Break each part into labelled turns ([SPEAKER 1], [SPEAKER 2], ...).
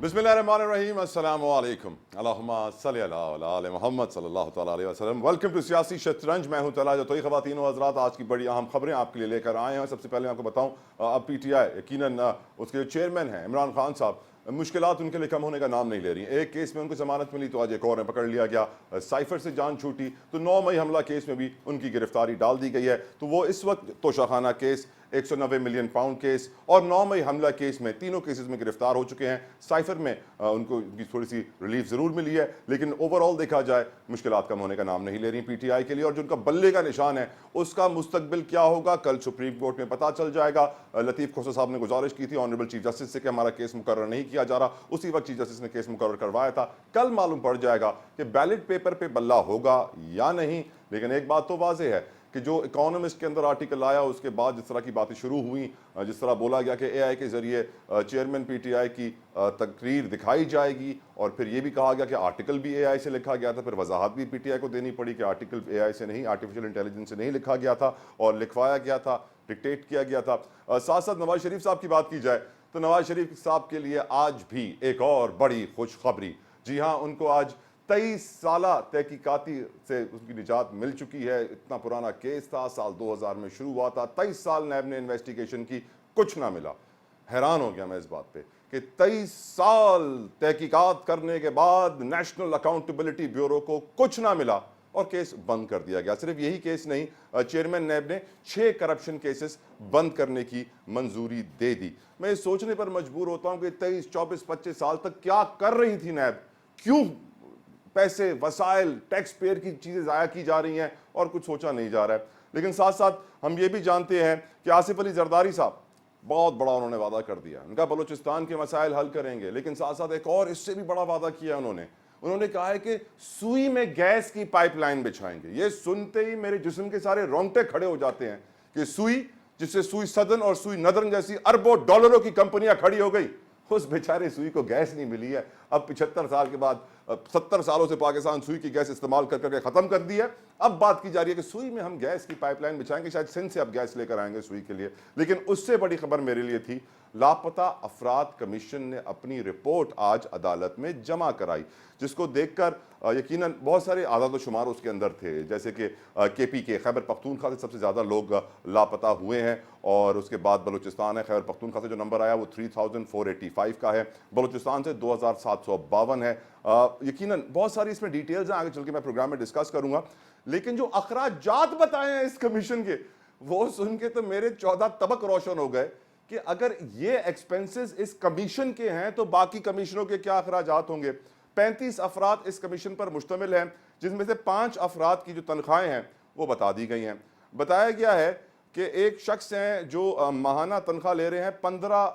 [SPEAKER 1] बिस्मिल्लाहिर्रहमानिर्रहीम, अस्सलामु अलैकुम, अल्लाहुम्मा सल्ली अला आले मोहम्मद सल्लल्लाहु तआला अलैहि वसल्लम। वेलकम टू सियासी शतरंज। मैं हूं तला जो। तो ख़वातीन व हज़रात, आज की बड़ी अहम खबरें आपके लिए लेकर आए हैं। सबसे पहले आपको बताऊं, अब पीटीआई यकीनन उसके जो चेयरमैन हैं इमरान खान साहब, मुश्किलात उनके लिए कम होने का नाम नहीं ले रही। एक केस में उनको जमानत मिली तो आज एक और में पकड़ लिया गया, साइफर से जान छूटी तो 9 मई हमला केस में भी उनकी गिरफ्तारी डाल दी गई है। तो वो इस वक्त Toshakhana case, 190 million pound case और 9 मई हमला केस में तीनों केसेस में गिरफ्तार हो चुके हैं। साइफर में उनको थोड़ी सी रिलीफ जरूर मिली है, लेकिन ओवरऑल देखा जाए मुश्किलात कम होने का नाम नहीं ले रही पीटीआई के लिए। और जो उनका बल्ले का निशान है उसका मुस्तकबिल क्या होगा, कल सुप्रीम कोर्ट में पता चल जाएगा। लतीफ खोसा साहब ने गुजारिश की थी ऑनरेबल चीफ जस्टिस से कि हमारा केस मुकर्रर नहीं किया जा रहा, उसी वक्त चीफ जस्टिस ने केस मुकर्रर करवाया था। कल मालूम पड़ जाएगा कि बैलेट पेपर पे बल्ला होगा या नहीं। लेकिन एक बात तो वाज़ेह है कि जो इकोनॉमिस्ट के अंदर आर्टिकल आया उसके बाद जिस तरह की बातें शुरू हुई, जिस तरह बोला गया कि एआई के जरिए चेयरमैन पीटीआई की तकरीर दिखाई जाएगी, और फिर ये भी कहा गया कि आर्टिकल भी एआई से लिखा गया था। फिर वजाहत भी पीटीआई को देनी पड़ी कि आर्टिकल एआई से नहीं, आर्टिफिशियल इंटेलिजेंस से नहीं लिखा गया था और लिखवाया गया था, डिक्टेट किया गया था। साथ साथ नवाज शरीफ साहब की बात की जाए तो नवाज शरीफ साहब के लिए आज भी एक और बड़ी खुशखबरी। जी हाँ, उनको आज 23 साला तहकीकाती से उसकी निजात मिल चुकी है। इतना पुराना केस था, साल 2000 में शुरू हुआ था, 23 साल नैब ने इन्वेस्टिगेशन की, कुछ ना मिला। हैरान हो गया मैं इस बात पे कि 23 साल तहकीकात करने के बाद नेशनल अकाउंटेबिलिटी ब्यूरो को कुछ ना मिला और केस बंद कर दिया गया। सिर्फ यही केस नहीं, चेयरमैन नैब ने 6 करप्शन केसेस बंद करने की मंजूरी दे दी। मैं ये सोचने पर मजबूर होता हूं कि 23, 24, 25 साल तक क्या कर रही थी नैब, क्यों पैसे, वसाइल, टैक्स पेयर की चीज़ें ज़ाया की जा रही हैं और कुछ सोचा नहीं जा रहा है। लेकिन साथ साथ हम ये भी जानते हैं कि आसिफ अली जरदारी साहब, बहुत बड़ा उन्होंने वादा कर दिया, उनका बलूचिस्तान के मसाइल हल करेंगे। लेकिन साथ साथ एक और इससे भी बड़ा वादा किया उन्होंने कहा है कि सुई में गैस की पाइपलाइन बिछाएंगे। ये सुनते ही मेरे जिस्म के सारे रोंगटे खड़े हो जाते हैं कि सुई, जिससे सुई सदन और सुई नदरन जैसी अरबों डॉलरों की कंपनियां खड़ी हो गई, उस बेचारे सुई को गैस नहीं मिली है। अब 75 साल के बाद, 70 सालों से पाकिस्तान सुई की गैस इस्तेमाल कर करके खत्म कर दी है। अब बात की जा रही है कि सुई में हम गैस की पाइपलाइन बिछाएंगे, शायद सिंध से अब गैस लेकर आएंगे सुई के लिए। लेकिन उससे बड़ी खबर मेरे लिए थी, लापता अफराद कमीशन ने अपनी रिपोर्ट आज अदालत में जमा कराई, जिसको देखकर यकीनन बहुत सारे आदाद शुमार उसके अंदर थे, जैसे कि KPK खैबर पख्तूनख्वा से सबसे ज़्यादा लोग लापता हुए हैं, और उसके बाद बलूचिस्तान है। खैबर पख्तूनख्वा से जो नंबर आया वो 3485 का है, बलूचिस्तान से 2752 है। यकीनन बहुत सारी इसमें डिटेल्स हैं, आगे चल के मैं प्रोग्राम में डिस्कस करूंगा। लेकिन जो अखराजात बताए हैं इस कमीशन के, वो सुन के तो मेरे 14 तबक रोशन हो गए कि अगर ये एक्सपेंसेस इस कमीशन के हैं तो बाकी कमीशनों के क्या अखराजात होंगे। 35 अफराद इस कमीशन पर मुश्तमिल हैं, जिसमें से 5 अफराद की जो तनख्वाहें हैं वो बता दी गई हैं। बताया गया है कि एक शख्स हैं जो माहाना तनख्वाह ले रहे हैं 15,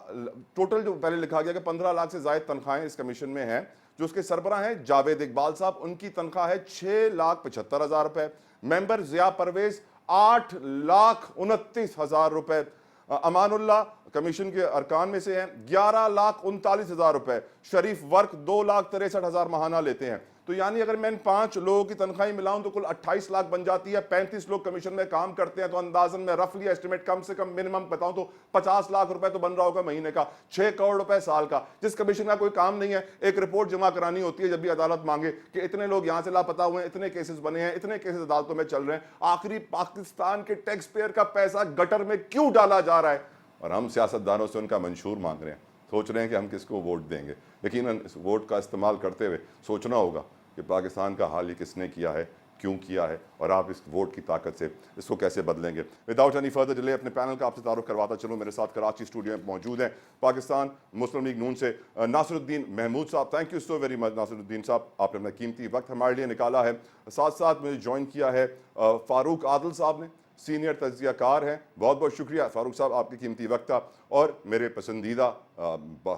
[SPEAKER 1] टोटल जो पहले लिखा गया कि 15 लाख से ज्यादा तनख्वाहें इस कमीशन में हैं। जो उसके सरबराह हैं जावेद इकबाल साहब, उनकी तनख्वाह है 6,75,000 रुपए। मेंबर जिया परवेज 8,29,000 रुपए। अमानुल्लाह कमीशन के अरकान में से हैं, 11,39,000 रुपए। शरीफ वर्क 2,63,000 माहाना लेते हैं। तो यानी अगर मैं इन 5 लोगों की तनख्वाही मिलाऊं तो कुल 28 लाख बन जाती है। 35 लोग कमीशन में काम करते हैं, तो अंदाजन में रफली एस्टिमेट कम से कम मिनिमम बताऊं तो 50 लाख रुपए तो बन रहा होगा महीने का, 6 करोड़ रुपए साल का। जिस कमीशन का कोई काम नहीं है, एक रिपोर्ट जमा करानी होती है जब भी अदालत मांगे कि इतने लोग यहां से लापता हुए हैं, इतने केसेस बने हैं, इतने केसेस अदालतों में चल रहे हैं। आखिरी पाकिस्तान के टैक्स पेयर का पैसा गटर में क्यों डाला जा रहा है, और हम सियासतदानों से उनका मंशूर मांग रहे हैं, सोच रहे हैं कि हम किसको वोट देंगे। यकीनन इस वोट का इस्तेमाल करते हुए सोचना होगा कि पाकिस्तान का हाल ही किसने किया है, क्यों किया है, और आप इस वोट की ताकत से इसको कैसे बदलेंगे। विदाउट एनी फर्दर डिले अपने पैनल का आपसे तारुफ करवाता चलूँ। मेरे साथ कराची स्टूडियो में मौजूद हैं पाकिस्तान मुस्लिम लीग नून से नासिरुद्दीन महमूद साहब। Thank you so very much Nasiruddin साहब, आपने अपना कीमती वक्त हमारे लिए निकाला है। साथ साथ मुझे ज्वाइन किया है फारूक आदिल साहब ने, सीनियर तज्जियाकार हैं। बहुत बहुत शुक्रिया फारूक साहब, आपकी कीमती वक्त था। और मेरे पसंदीदा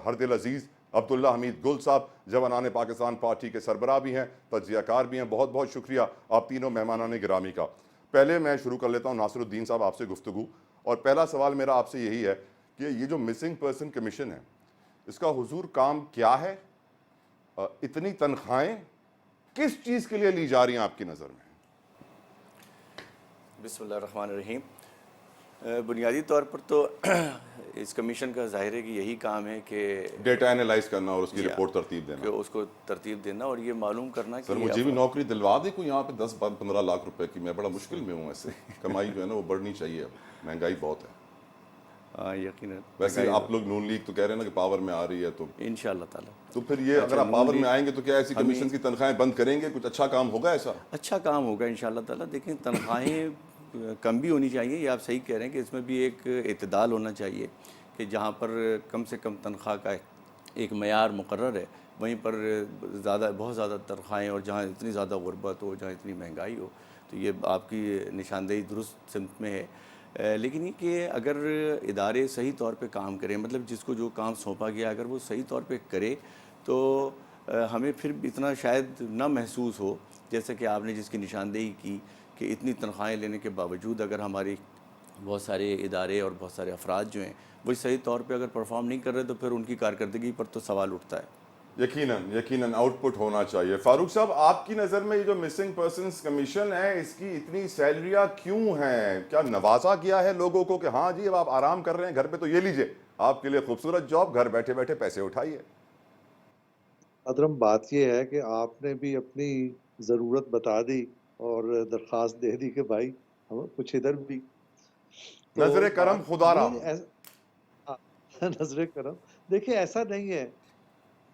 [SPEAKER 1] हरदिल अजीज़ अब्दुल्ला हमीद गुल साहब, जवानान पाकिस्तान पार्टी के सरबराह भी हैं, तज्जियाकार भी हैं। बहुत बहुत शुक्रिया आप तीनों मेहमानान गिरामी का। पहले मैं शुरू कर लेता हूँ नासिरुद्दीन साहब आपसे गुफ्तगू, और पहला सवाल मेरा आपसे यही है कि ये जो मिसिंग पर्सन कमीशन है, इसका हुजूर काम क्या है, इतनी तनख्वाहें किस चीज़ के लिए ली जा रही हैं आपकी नज़र में?
[SPEAKER 2] बिस्मिल्लाहिर्रहमानिर्रहीम। बुनियादी तौर पर तो इस कमीशन का ज़ाहिर है कि यही काम है कि
[SPEAKER 1] डेटा एनालाइज करना और उसकी
[SPEAKER 2] जी हाँ,
[SPEAKER 1] रिपोर्ट तरतीब
[SPEAKER 2] कि
[SPEAKER 1] देना।
[SPEAKER 2] उसको तरतीब देना और ये मालूम करना
[SPEAKER 1] सर
[SPEAKER 2] कि
[SPEAKER 1] मुझे भी नौकरी दिलवा दे कोई यहाँ पे 10-15 लाख रुपए की, मैं बड़ा मुश्किल में हूँ ऐसे। कमाई जो है ना वो बढ़नी चाहिए, अब महंगाई बहुत है।
[SPEAKER 2] हाँ यकीनन
[SPEAKER 1] वैसे
[SPEAKER 2] महंगाई
[SPEAKER 1] आप लोग नून लीग तो कह रहे हैं ना कि पावर में आ रही है, तो
[SPEAKER 2] इंशाअल्लाह ताला।
[SPEAKER 1] फिर ये अगर
[SPEAKER 2] अच्छा,
[SPEAKER 1] आप
[SPEAKER 2] नून
[SPEAKER 1] पावर में
[SPEAKER 2] लीग
[SPEAKER 1] आएंगे तो क्या ऐसी
[SPEAKER 2] हमें
[SPEAKER 1] कमीशन की तनख्वाहें बंद करेंगे? कुछ अच्छा काम होगा ऐसा?
[SPEAKER 2] अच्छा काम होगा इंशाल्लाह ताला। देखें, तनख्वाहें कम भी होनी चाहिए, ये आप सही कह रहे हैं कि इसमें भी एक इत्तेदाल होना चाहिए कि जहाँ पर कम से कम तनख्वाह का एक मयार मुकर्रर है, वहीं पर बहुत ज़्यादा तनख्वाहें, और जहाँ इतनी ज़्यादा गुर्बत हो, जहाँ इतनी महंगाई हो, तो ये आपकी निशानदेही दुरुस्त सिमत में है। लेकिन ये कि अगर इदारे सही तौर पे काम करें, मतलब जिसको जो काम सौंपा गया अगर वो सही तौर पे करे, तो हमें फिर इतना शायद ना महसूस हो, जैसे कि आपने जिसकी निशानदेही की कि इतनी तनख्वाहें लेने के बावजूद अगर हमारी बहुत सारे इदारे और बहुत सारे अफराद जो हैं वो सही तौर पे अगर परफॉर्म नहीं कर रहे, तो फिर उनकी कारकर्दगी पर तो सवाल उठता है।
[SPEAKER 1] यकीनन यकीनन आउटपुट होना चाहिए। फारूक साहब, आपकी नज़र में ये जो मिसिंग पर्सन्स कमीशन है, इसकी इतनी सैलरियाँ क्यों हैं? क्या नवाजा किया है लोगों को कि हाँ जी अब आप आराम कर रहे हैं घर पे तो ये लीजिए आपके लिए खूबसूरत जॉब, घर बैठे बैठे पैसे उठाइए?
[SPEAKER 3] अदरम बात ये है कि आपने भी अपनी ज़रूरत बता दी और दरख्वास्त दे दी कि भाई हम कुछ इधर भी। तो
[SPEAKER 1] नजर करम
[SPEAKER 3] बात
[SPEAKER 1] खुदारा।
[SPEAKER 3] ये हाँ, नजरे करम। देखिए, ऐसा नहीं है।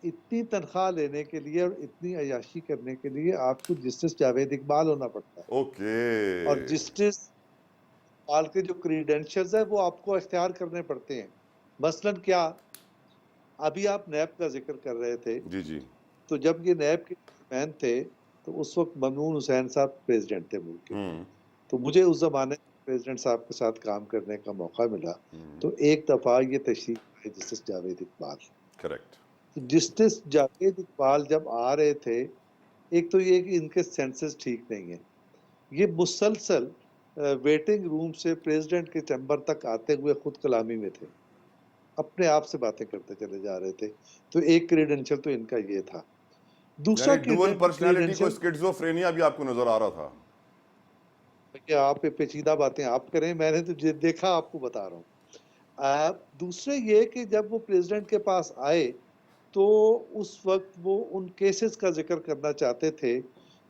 [SPEAKER 3] इतनी तनख्वाह लेने के लिए और इतनी अय्याशी करने के लिए आपको जस्टिस जावेद इकबाल होना पड़ता है,
[SPEAKER 1] ओके।
[SPEAKER 3] और जस्टिस इकबाल के जो क्रीडेंशियल्स है वो आपको इख्तियार करने पड़ते हैं। मसलन क्या, अभी आप नैब का जिक्र कर रहे थे,
[SPEAKER 1] जी जी।
[SPEAKER 3] तो जब ये नैब के चेयरमैन थे तो उस वक्त ममनून हुसैन साहब प्रेसिडेंट थे मुल्क के। तो मुझे उस जमाने प्रेसिडेंट साहब के साथ काम करने का मौका मिला। तो एक दफा ये तशरीफ आए जस्टिस जावेद इकबाल।
[SPEAKER 1] करेक्ट।
[SPEAKER 3] तो जस्टिस जावेद इकबाल जब आ रहे थे, एक तो ये कि इनके सेंसेस ठीक नहीं है, ये मुसलसल वेटिंग रूम से प्रेसिडेंट के चैम्बर तक आते हुए खुद कलामी में थे, अपने आप से बातें करते चले जा रहे थे। तो एक क्रेडेंशियल तो इनका ये था। दूसरा
[SPEAKER 1] यानी डुअल पर्सनालिटी को
[SPEAKER 3] क्रेडेंशियल,
[SPEAKER 1] स्किज़ोफ्रेनिया भी आपको नजर आ रहा था?
[SPEAKER 3] देखिए आप पे पेचीदा बातें आप करें, मैंने तो देखा, आपको बता रहा हूँ। दूसरे ये कि जब वो प्रेसिडेंट के पास आए तो उस वक्त वो उन केसेस का जिक्र करना चाहते थे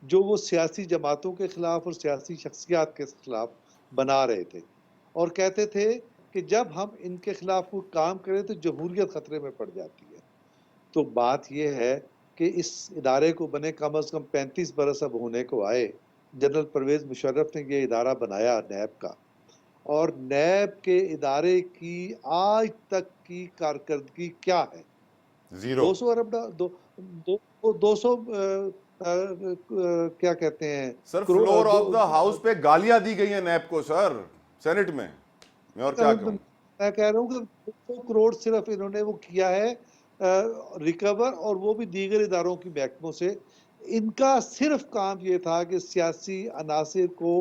[SPEAKER 3] जो वो सियासी जमातों के खिलाफ और सियासी शख्सियात के खिलाफ बना रहे थे, और कहते थे कि जब हम इनके खिलाफ कोई काम करें तो जमहूरियत खतरे में पड़ जाती है। तो बात यह है कि इस इदारे को बने कम से कम 35 बरस अब होने को आए। जनरल परवेज मुशर्रफ ने ये इदारा बनाया नैब का, और नैब के इदारे की आज तक की कारकर्दगी क्या है?
[SPEAKER 1] जीरो।
[SPEAKER 3] 200 अरब दो, दो, 200 क्या कहते हैं,
[SPEAKER 1] sir
[SPEAKER 3] crore
[SPEAKER 1] floor of the house पे गालियां दी गई हैं नैब को सर, सेनेट में। मैं और क्या कहूं?
[SPEAKER 3] मैं कह रहा हूँ कि 200 करोड़ सिर्फ इन्होंने वो किया है रिकवर, और वो भी दीगर इदारों की महकमों से। इनका सिर्फ काम ये था कि सियासी अनासिर को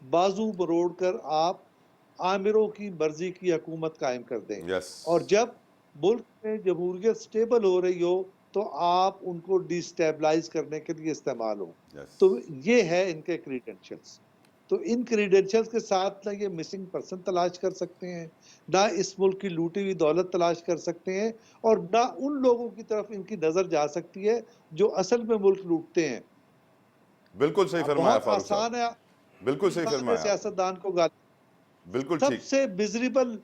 [SPEAKER 3] बाजू मरोड़ कर आप आमिरों की मर्जी की हुकूमत कायम कर दें,
[SPEAKER 1] यस।
[SPEAKER 3] और जब मुल्क में जमहूरियत स्टेबल हो रही हो तो आप उनको डिस्टेबलाइज करने के लिए इस्तेमाल हो।
[SPEAKER 1] यस।
[SPEAKER 3] तो ये है इनके क्रीडेंशियल्स। तो इन क्रीडेंशियल्स के साथ ना ये मिसिंग पर्सन तलाश कर सकते हैं, ना इस मुल्क की लूटी हुई दौलत तलाश कर सकते हैं, और ना उन लोगों की तरफ इनकी नजर जा सकती है जो असल में मुल्क लूटते हैं।
[SPEAKER 1] बिल्कुल सही
[SPEAKER 3] अब
[SPEAKER 1] फरमाया
[SPEAKER 3] बहुत
[SPEAKER 1] फारूक
[SPEAKER 3] आसान है,
[SPEAKER 1] साहब, बिल्कुल सही फरमाया आपने।
[SPEAKER 3] सियासतदान को गाली।
[SPEAKER 1] बिल्कुल ठीक।
[SPEAKER 3] सबसे मिजरेबल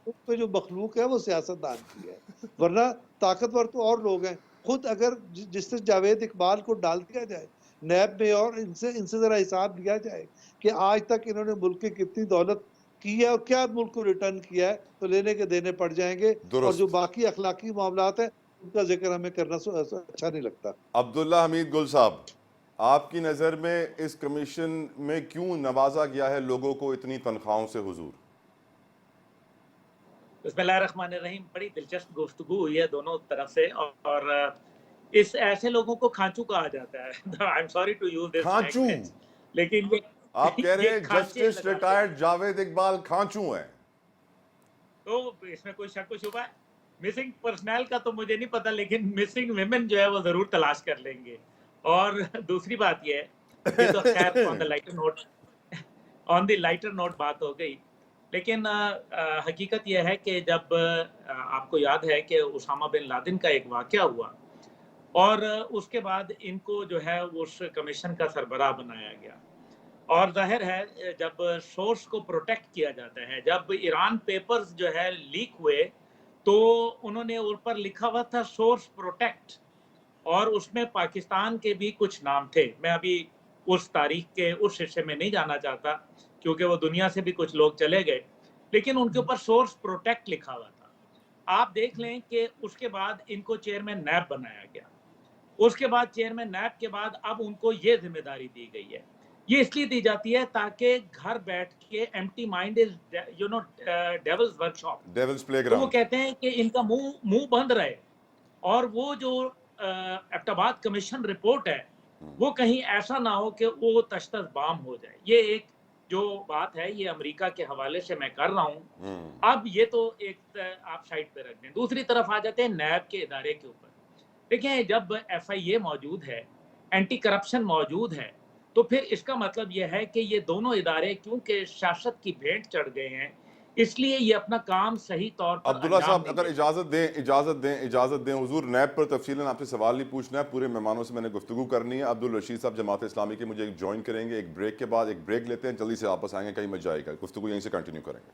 [SPEAKER 3] पे जो मखलूक है वो सियासतदान की है, वरना ताकतवर तो और लोग हैं। खुद अगर जिससे जावेद इकबाल को डाल दिया जाए नैब में, और इनसे इनसे जरा हिसाब लिया जाए कि आज तक इन्होंने मुल्क की कितनी दौलत की है और क्या मुल्क को रिटर्न किया है, तो लेने के देने पड़ जाएंगे। और जो
[SPEAKER 1] दुरुस्त।
[SPEAKER 3] बाकी अखलाकी मामलात है उनका जिक्र हमें करना अच्छा नहीं लगता।
[SPEAKER 1] अब्दुल्ला हमीद गुल साहब, आपकी नज़र में इस कमीशन में क्यों नवाजा गया है लोगों को इतनी तनख्वाहों से हुजूर?
[SPEAKER 4] बिस्मिल्लाहिर्रहमानिर्रहीम। बड़ी दिलचस्प गुफ्तगू हुई है दोनों तरफ से, और इस ऐसे लोगों को खांचू कहा जाता है। I am sorry to use this
[SPEAKER 1] खांचू?
[SPEAKER 4] लैंग्वेज, लेकिन
[SPEAKER 1] आप कह रहे
[SPEAKER 4] ये
[SPEAKER 1] हैं
[SPEAKER 4] खांचे
[SPEAKER 1] जस्टिस
[SPEAKER 4] लगाते
[SPEAKER 1] रिटायर्ड
[SPEAKER 4] हैं,
[SPEAKER 1] जावेद इकबाल खांचू हैं?
[SPEAKER 4] तो इसमें कोई शक व शुबा है? मिसिंग पर्सनल का तो मुझे नहीं पता, लेकिन मिसिंग विमेन जो है वो जरूर तलाश कर लेंगे। और दूसरी बात ये है, ये तो खैर ऑन द लाइटर नोट बात हो गई, लेकिन हकीकत यह है कि जब आपको याद है कि उसामा बिन लादेन का एक वाक़या हुआ और उसके बाद इनको जो है उस कमीशन का सरबराह बनाया गया और ज़ाहिर है जब सोर्स को प्रोटेक्ट किया जाता है, जब ईरान पेपर्स जो है लीक हुए, तो उन्होंने ऊपर लिखा हुआ था सोर्स प्रोटेक्ट और उसमें पाकिस्तान के भी कुछ नाम थे। मैं अभी उस तारीख के उस हिस्से में नहीं जाना चाहता क्योंकि वो दुनिया से भी कुछ लोग चले गए, लेकिन उनके ऊपर सोर्स प्रोटेक्ट लिखा हुआ था। आप देख लें कि उसके बाद इनको चेयरमैन नैब बनाया गया। उसके बाद चेयरमैन नैब के बाद अब उनको ये ज़िम्मेदारी दी गई है। ये इसलिए दी जाती है ताकि घर बैठ के empty mind is devil's workshop.
[SPEAKER 1] Devil's
[SPEAKER 4] तो वो
[SPEAKER 1] प्लेग्राउंड।
[SPEAKER 4] कहते हैं कि इनका मुँह बंद रहे और वो जो एबटाबाद कमीशन रिपोर्ट है, वो कहीं ऐसा ना हो कि वो तश्तस बाम हो जाए। ये एक जो बात है, ये अमेरिका के हवाले से मैं कर रहा हूँ। अब ये तो एक आप साइड पे रख दें। दूसरी तरफ आ जाते हैं नैब के इदारे के ऊपर। देखिए, जब एफआईए मौजूद है, एंटी करप्शन मौजूद है, तो फिर इसका मतलब ये है कि ये दोनों इदारे क्योंकि सियासत की भेंट चढ़ गए हैं, इसलिए ये अपना काम सही तौर पर
[SPEAKER 1] अब्दुल्ला
[SPEAKER 4] अंजाम
[SPEAKER 1] साहब
[SPEAKER 4] नहीं
[SPEAKER 1] अगर
[SPEAKER 4] दे
[SPEAKER 1] इजाज़त दें हुजूर, नैब पर तफसीलन आपसे सवाल नहीं पूछना है, पूरे मेहमानों से मैंने गुफ्तगू करनी है। अब्दुल रशीद साहब जमात इस्लामी के मुझे ज्वाइन करेंगे, एक ब्रेक के बाद एक ब्रेक लेते हैं, जल्दी से वापस आएंगे, कहीं मत जाएगा, गुफ्तगू यहीं से कंटिन्यू करेंगे।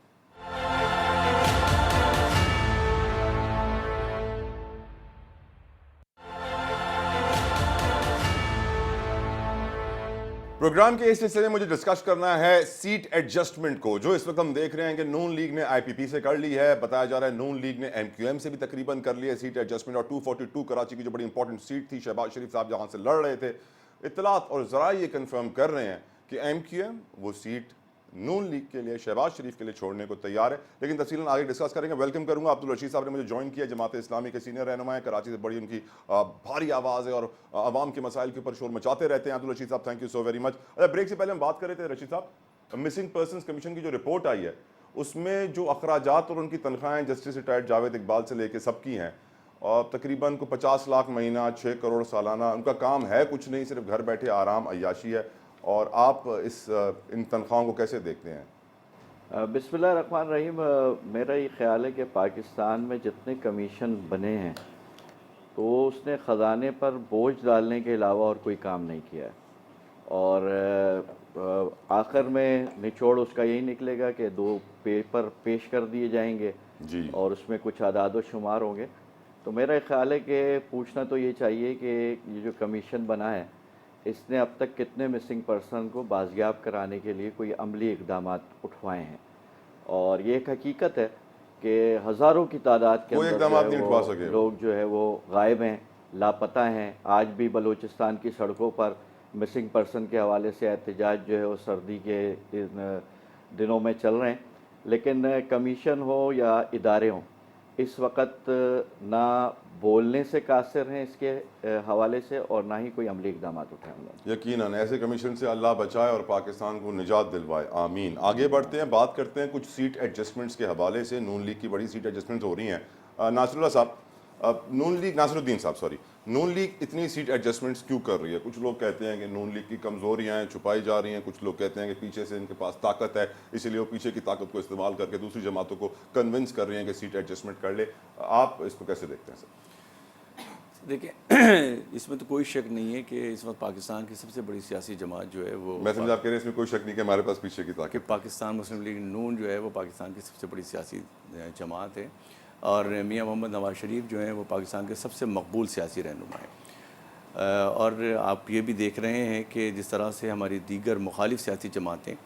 [SPEAKER 1] प्रोग्राम के इस हिस्से में मुझे डिस्कस करना है सीट एडजस्टमेंट को, जो इस वक्त हम देख रहे हैं कि नून लीग ने आईपीपी से कर ली है। बताया जा रहा है नून लीग ने एमक्यूएम से भी तकरीबन कर लिया सीट एडजस्टमेंट, और 242 कराची की जो बड़ी इंपॉर्टेंट सीट थी, शहबाज शरीफ साहब जहां से लड़ रहे थे, इत्तलात और ज़रा ये कंफर्म कर रहे हैं कि एमक्यूएम वो सीट नून लीग के लिए, शहबाज शरीफ के लिए छोड़ने को तैयार है। लेकिन तफसीलन आगे डिस्कस करेंगे। वेलकम करूंगा अब्दुल रशीद साहब ने मुझे ज्वाइन किया, जमात इस्लामी के सीनियर रहनुमा है, कराची से बड़ी उनकी भारी आवाज़ है और आवाम के मसाइल के ऊपर शोर मचाते रहते हैं। अब्दुल रशीद साहब, thank you so very much. Break से पहले हम बात कर रहे थे रशीद साहब, मिसिंग पर्सनस कमीशन की जो रिपोर्ट आई है, उसमें जो अखराजात और उनकी तनख्वाहें जस्टिस रिटायर्ड जावेद इकबाल से लेके सबकी हैं, और तकरीबन को 50 लाख महीना, 6 करोड़ सालाना, उनका काम है कुछ नहीं, सिर्फ घर बैठे आराम अय्याशी है। और आप इन तनख्वाहों को कैसे देखते हैं?
[SPEAKER 5] बिस्मिल्लाहिर्रहमानिर्रहीम। मेरा ये ख़्याल है कि पाकिस्तान में जितने कमीशन बने हैं तो उसने ख़जाने पर बोझ डालने के अलावा और कोई काम नहीं किया है, और आखिर में निचोड़ उसका यही निकलेगा कि 2 पेपर पेश कर दिए जाएंगे
[SPEAKER 1] जी,
[SPEAKER 5] और उसमें कुछ आदाद व शुमार होंगे। तो मेरा ख़्याल है कि पूछना तो ये चाहिए कि ये जो कमीशन बना है, इसने अब तक कितने मिसिंग पर्सन को बाजियाब कराने के लिए कोई अमली इक़दाम उठवाए हैं। और ये एक हकीकत है कि हज़ारों की तादाद के
[SPEAKER 1] कोई
[SPEAKER 5] अंदर
[SPEAKER 1] इक़दामात
[SPEAKER 5] जो है
[SPEAKER 1] नहीं उठवा
[SPEAKER 5] वो
[SPEAKER 1] सके।
[SPEAKER 5] लोग जो है वो गायब हैं, लापता हैं। आज भी बलूचिस्तान की सड़कों पर मिसिंग पर्सन के हवाले से एहतजाज जो है वो सर्दी के दिनों में चल रहे हैं। लेकिन कमीशन हो या इदारे हों, इस वक्त ना बोलने से कासिर हैं इसके हवाले से, और ना ही कोई अमली इक़दाम उठाए उन्होंने।
[SPEAKER 1] यकीनन ऐसे कमीशन से अल्लाह बचाए और पाकिस्तान को निजात दिलवाए, आमीन। आगे बढ़ते हैं, बात करते हैं कुछ सीट एडजस्टमेंट्स के हवाले से। नून लीग की बड़ी सीट एडजस्टमेंट्स हो रही हैं। नासरुद्दीन साहब सॉरी, नून लीग इतनी सीट एडजस्टमेंट्स क्यों कर रही है? कुछ लोग कहते हैं कि नून लीग की कमज़ोरियाँ हैं, छुपाई जा रही हैं। कुछ लोग कहते हैं कि पीछे से इनके पास ताकत है, इसीलिए वो पीछे की ताकत को इस्तेमाल करके दूसरी जमातों को कन्विंस कर रही हैं कि सीट एडजस्टमेंट कर ले। आप इसको कैसे देखते हैं सर?
[SPEAKER 2] देखिए, इसमें तो कोई शक नहीं है कि इस वक्त पाकिस्तान की सबसे बड़ी सियासी जमात जो है वो,
[SPEAKER 1] मैं समझा आप कह रहे हैं इसमें कोई शक नहीं कि हमारे पास पीछे की
[SPEAKER 2] कि
[SPEAKER 1] ताकत।
[SPEAKER 2] पाकिस्तान मुस्लिम लीग नून जो है वो पाकिस्तान की सबसे बड़ी सियासी जमात है, और मियां मोहम्मद नवाज शरीफ जो हैं वो पाकिस्तान के सबसे मकबूल सियासी रहनुमा हैं। और आप ये भी देख रहे हैं कि जिस तरह से हमारी दीगर मुखालिफ सियासी जमातें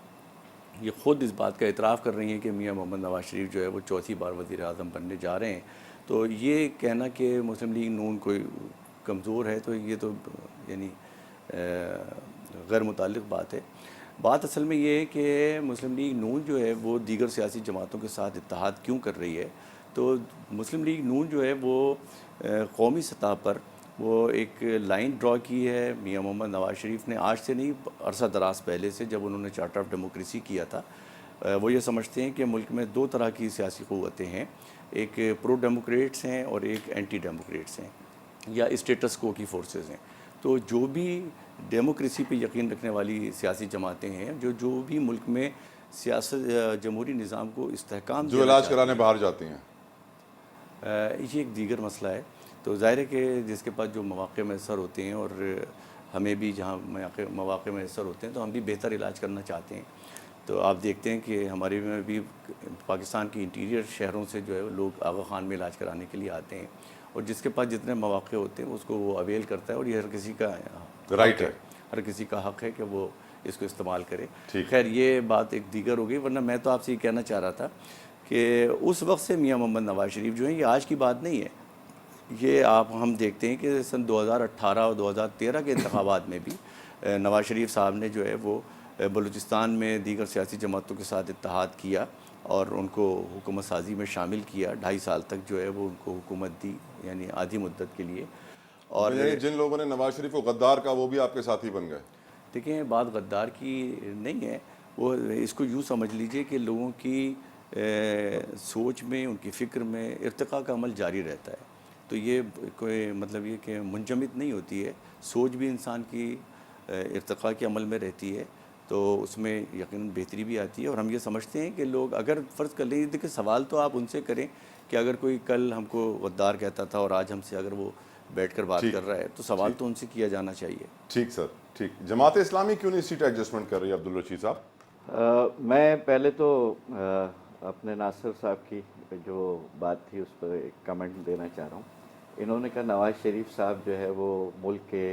[SPEAKER 2] ये ख़ुद इस बात का इतराफ़ कर रही हैं कि मियां मोहम्मद नवाज शरीफ जो है वो चौथी बार वज़ीर आज़म बनने जा रहे हैं। तो ये कहना कि मुस्लिम लीग नून कोई कमज़ोर है, तो ये तो यानी गैर मुताल्लिक़ बात है। बात असल में ये है कि मुस्लिम लीग नून जो है वो दीगर सियासी जमातों के साथ इत्तेहाद क्यों कर रही है। तो मुस्लिम लीग नून जो है वो कौमी सतह पर वो एक लाइन ड्रॉ की है। मियां मोहम्मद नवाज शरीफ ने आज से नहीं, अरसा दराज पहले से, जब उन्होंने चार्टर ऑफ डेमोक्रेसी किया था, वो ये समझते हैं कि मुल्क में 2 तरह की सियासी क़ुव्वतें हैं, एक प्रो डेमोक्रेट्स हैं और एक एंटी डेमोक्रेट्स हैं, या स्टेटस को की फोर्सेस हैं। तो जो भी डेमोक्रेसी पे यकीन रखने वाली सियासी जमातें हैं, जो भी मुल्क में सियासत जमहूरी निज़ाम को इस्तेहकाम
[SPEAKER 1] जो
[SPEAKER 2] देना
[SPEAKER 1] इलाज
[SPEAKER 2] चाहती
[SPEAKER 1] कराने बाहर जाती हैं।
[SPEAKER 2] ये एक दीगर मसला है। तो ज़ाहिर है कि जिसके पास जो मौक़े मैसर होते हैं और हमें भी जहाँ मौक़े मैसर होते हैं तो हम भी बेहतर इलाज करना चाहते हैं। तो आप देखते हैं कि हमारे में भी पाकिस्तान के इंटीरियर शहरों से जो है लोग आगा खान में इलाज कराने के लिए आते हैं, और जिसके पास जितने मौक़े होते हैं उसको वो अवेल करता है, और ये हर किसी का
[SPEAKER 1] राइट है,
[SPEAKER 2] हर किसी का हक़ है कि वो इसको इस्तेमाल करे।
[SPEAKER 1] ठीक।
[SPEAKER 2] खैर ये बात एक दीगर हो गई, वरना मैं तो आपसे ये कहना चाह रहा था कि उस वक्त से मियाँ मोहम्मद नवाज़ शरीफ जो है, ये आज की बात नहीं है। ये हम देखते हैं कि सन 2018 और 2013 के इंतखाबात में भी नवाज़ शरीफ साहब ने जो है वो बलूचिस्तान में दीगर सियासी जमातों के साथ इत्तेहाद किया और उनको हुकूमत साजी में शामिल किया। 2.5 साल तक जो है वो उनको हुकूमत दी, यानी आधी मुद्दत के लिए। और
[SPEAKER 1] यानी जिन लोगों ने नवाज शरीफ को गद्दार का वो भी आपके साथी बन गए।
[SPEAKER 2] देखें, बात गद्दार की नहीं है, वो इसको यूँ समझ लीजिए कि लोगों की सोच में, उनकी फ़िक्र में इर्तिक़ा का अमल जारी रहता है। तो ये कोई मतलब ये कि मुंजमद नहीं होती है, सोच भी इंसान की इर्तिक़ा के अमल में रहती है, तो उसमें यकीनन बेहतरी भी आती है। और हम ये समझते हैं कि लोग अगर फ़र्ज़ कर लें, देखिए सवाल तो आप उनसे करें कि अगर कोई कल हमको गद्दार कहता था और आज हमसे अगर वो बैठकर बात कर रहा है, तो सवाल तो उनसे किया जाना चाहिए।
[SPEAKER 1] ठीक सर, ठीक। जमात इस्लामी क्यों नहीं सीट एडजस्टमेंट कर रही है अब्दुल रशीद साहब?
[SPEAKER 5] मैं पहले तो अपने नासिर साहब की जो बात थी उस पर एक कमेंट देना चाह रहा हूँ। इन्होंने कहा नवाज़ शरीफ साहब जो है वो मुल्क के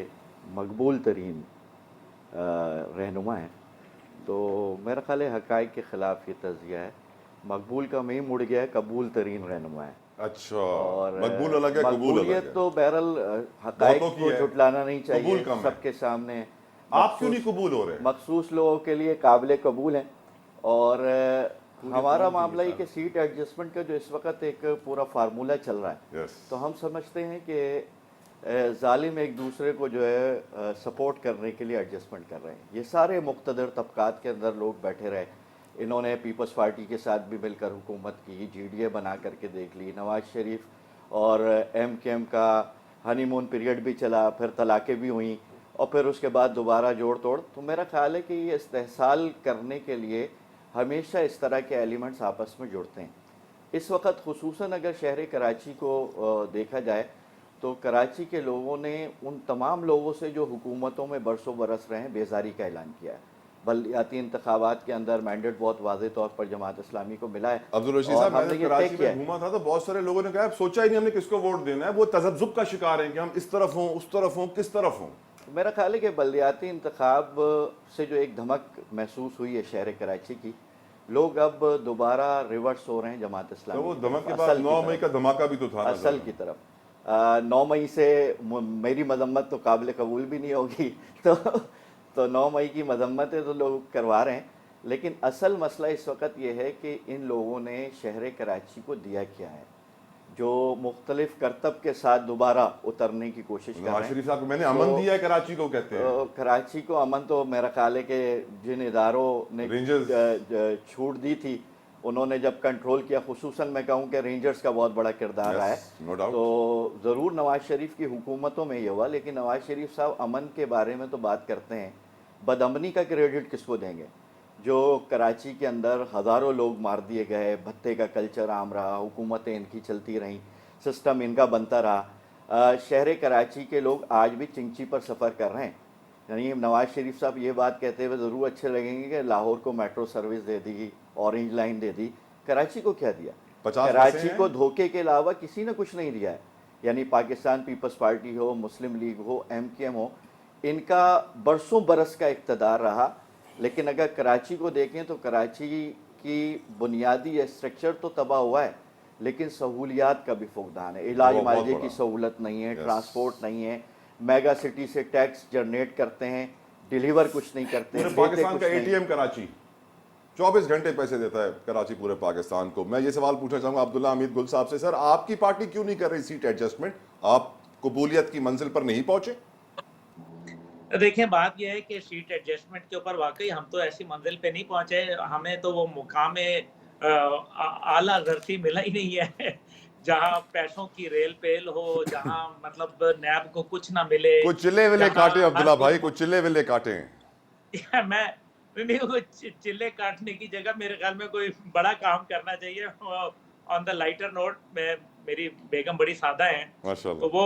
[SPEAKER 5] मकबूल तरीन रहनुमा हैं, तो मेरा ख्याल है हक़ाइक़ के ख़िलाफ़ ये तज़किया है। मकबूल का मैं मुड़ गया है, कबूल तरीन रहनुमा है।
[SPEAKER 1] अच्छा,
[SPEAKER 5] और
[SPEAKER 1] मकबूल अलग है, कबूल अलग है।
[SPEAKER 5] तो बहरहाल हक़ाइक़ को झुटलाना नहीं चाहिए सबके सामने।
[SPEAKER 1] आप क्यों नहीं कबूल हो रहे?
[SPEAKER 5] मखसूस लोगों के लिए काबिल कबूल हैं। और हमारा मामला ये कि सीट एडजस्टमेंट का जो इस वक्त एक पूरा फार्मूला चल रहा है, तो हम समझते हैं कि जालिम एक दूसरे को जो है सपोर्ट करने के लिए एडजस्टमेंट कर रहे हैं। ये सारे मुक़्तदर तबक़ात के अंदर लोग बैठे रहे। इन्होंने पीपल्स पार्टी के साथ भी मिलकर हुकूमत की, GDA बना करके देख ली। नवाज़ शरीफ और MKM का हनीमून पीरियड भी चला, फिर तलाक़ें भी हुई और फिर उसके बाद दोबारा जोड़ तोड़। तो मेरा ख़्याल है कि ये इस्तेहसाल करने के लिए हमेशा इस तरह के एलिमेंट्स आपस में जुड़ते हैं। इस वक्त खुसूसन अगर शहर कराची को देखा जाए तो कराची के लोगों ने उन तमाम लोगों से जो हुकूमतों में बरसों बरस रहे हैं बेजारी का ऐलान किया है। बलदियाती इंतखाबात के अंदर मैंडेट बहुत वाज़े तौर पर जमात इस्लामी को मिला है।
[SPEAKER 1] अब्दुल रशीद साहब, मैंने कराची में घूमा था तो बहुत सारे लोगों ने कहा सोचा ही नहीं हमने किसको वोट देना है। वो तज़ब्ज़ुब का शिकार हैं कि हम इस तरफ हों, उस तरफ हों, किस तरफ हों।
[SPEAKER 5] मेरा ख्याल है कि बलदियाती इंतखाब से जो एक धमक महसूस हुई है शहर कराची की, लोग अब दोबारा रिवर्स हो रहे हैं जमात इस्लामी।
[SPEAKER 1] तो वो धमक के बाद 9 मई का धमाका भी तो था
[SPEAKER 5] असल की तरफ। 9 मई से मेरी मजम्मत तो काबिल कबूल भी नहीं होगी, तो 9 मई की मजम्मतें तो लोग करवा रहे हैं, लेकिन असल मसला इस वक्त ये है कि इन लोगों ने शहर कराची को दिया क्या है, जो मुख्तलिफ करतब के साथ दोबारा उतरने की कोशिश कर रहे हैं।
[SPEAKER 1] शरीफ साहब, मैंने अमन दिया है कराची को, कहते हैं
[SPEAKER 5] कराची को अमन। तो मेरा ख्याल है कि जिन इदारों ने छूट दी थी उन्होंने जब कंट्रोल किया, खुसूसन मैं कहूँ कि रेंजर्स का बहुत बड़ा किरदार रहा है। तो ज़रूर नवाज़ शरीफ की हुकूमतों में ये हुआ, लेकिन नवाज़ शरीफ साहब अमन के बारे में तो बात करते हैं, बदअमनी का क्रेडिट किसको देंगे? जो कराची के अंदर हज़ारों लोग मार दिए गए, भत्ते का कल्चर आम रहा, हुकूमतें इनकी चलती रहीं, सिस्टम इनका बनता रहा। शहर कराची के लोग आज भी चिंची पर सफ़र कर रहे हैं। यानी नवाज़ शरीफ साहब ये बात कहते हुए ज़रूर अच्छे लगेंगे कि लाहौर को मेट्रो सर्विस दे दी, ऑरेंज लाइन दे दी, कराची को क्या दिया? कराची को धोखे के अलावा किसी ने कुछ नहीं दिया है। यानी पाकिस्तान पीपल्स पार्टी हो, मुस्लिम लीग हो, MKM हो, इनका बरसों बरस का इक़्तिदार रहा। लेकिन अगर कराची को देखें तो कराची की बुनियादी स्ट्रक्चर तो तबाह हुआ है, लेकिन सहूलियात का भी फुकदान है। इलाज मालजे की सहूलत नहीं है, ट्रांसपोर्ट नहीं है, मेगा सिटी से टैक्स जनरेट करते हैं, डिलीवर कुछ नहीं करते हैं।
[SPEAKER 1] पाकिस्तान का ATM कराची 24 घंटे पैसे देता है कराची पूरे पाकिस्तान को। मैं ये सवाल पूछना चाहूँगा अब्दुल्ला हमीद गुल साहब से, सर आपकी पार्टी क्यों नहीं कर रही सीट एडजस्टमेंट? आप कबूलियत की मंजिल पर नहीं पहुंचे?
[SPEAKER 4] देखिए, बात यह है कि सीट एडजस्टमेंट के ऊपर वाकई हम तो ऐसी मंजिल पे नहीं पहुंचे। हमें तो वो मुकाम आला धरती मिला ही नहीं है जहाँ पैसों की रेल पेल हो, जहाँ मतलब नैब को कुछ ना मिले,
[SPEAKER 1] कुछ चिल्ले विले काटे अब्दुल्ला भाई, कुछ चिल्ले विले काटे।
[SPEAKER 4] नहीं नहीं, वो चिल्ले काटने की जगह मेरे ख्याल में कोई बड़ा काम करना चाहिए। ऑन द लाइटर नोट, मैं, मेरी बेगम बड़ी सादा हैं, तो
[SPEAKER 1] माशाल्लाह।
[SPEAKER 4] वो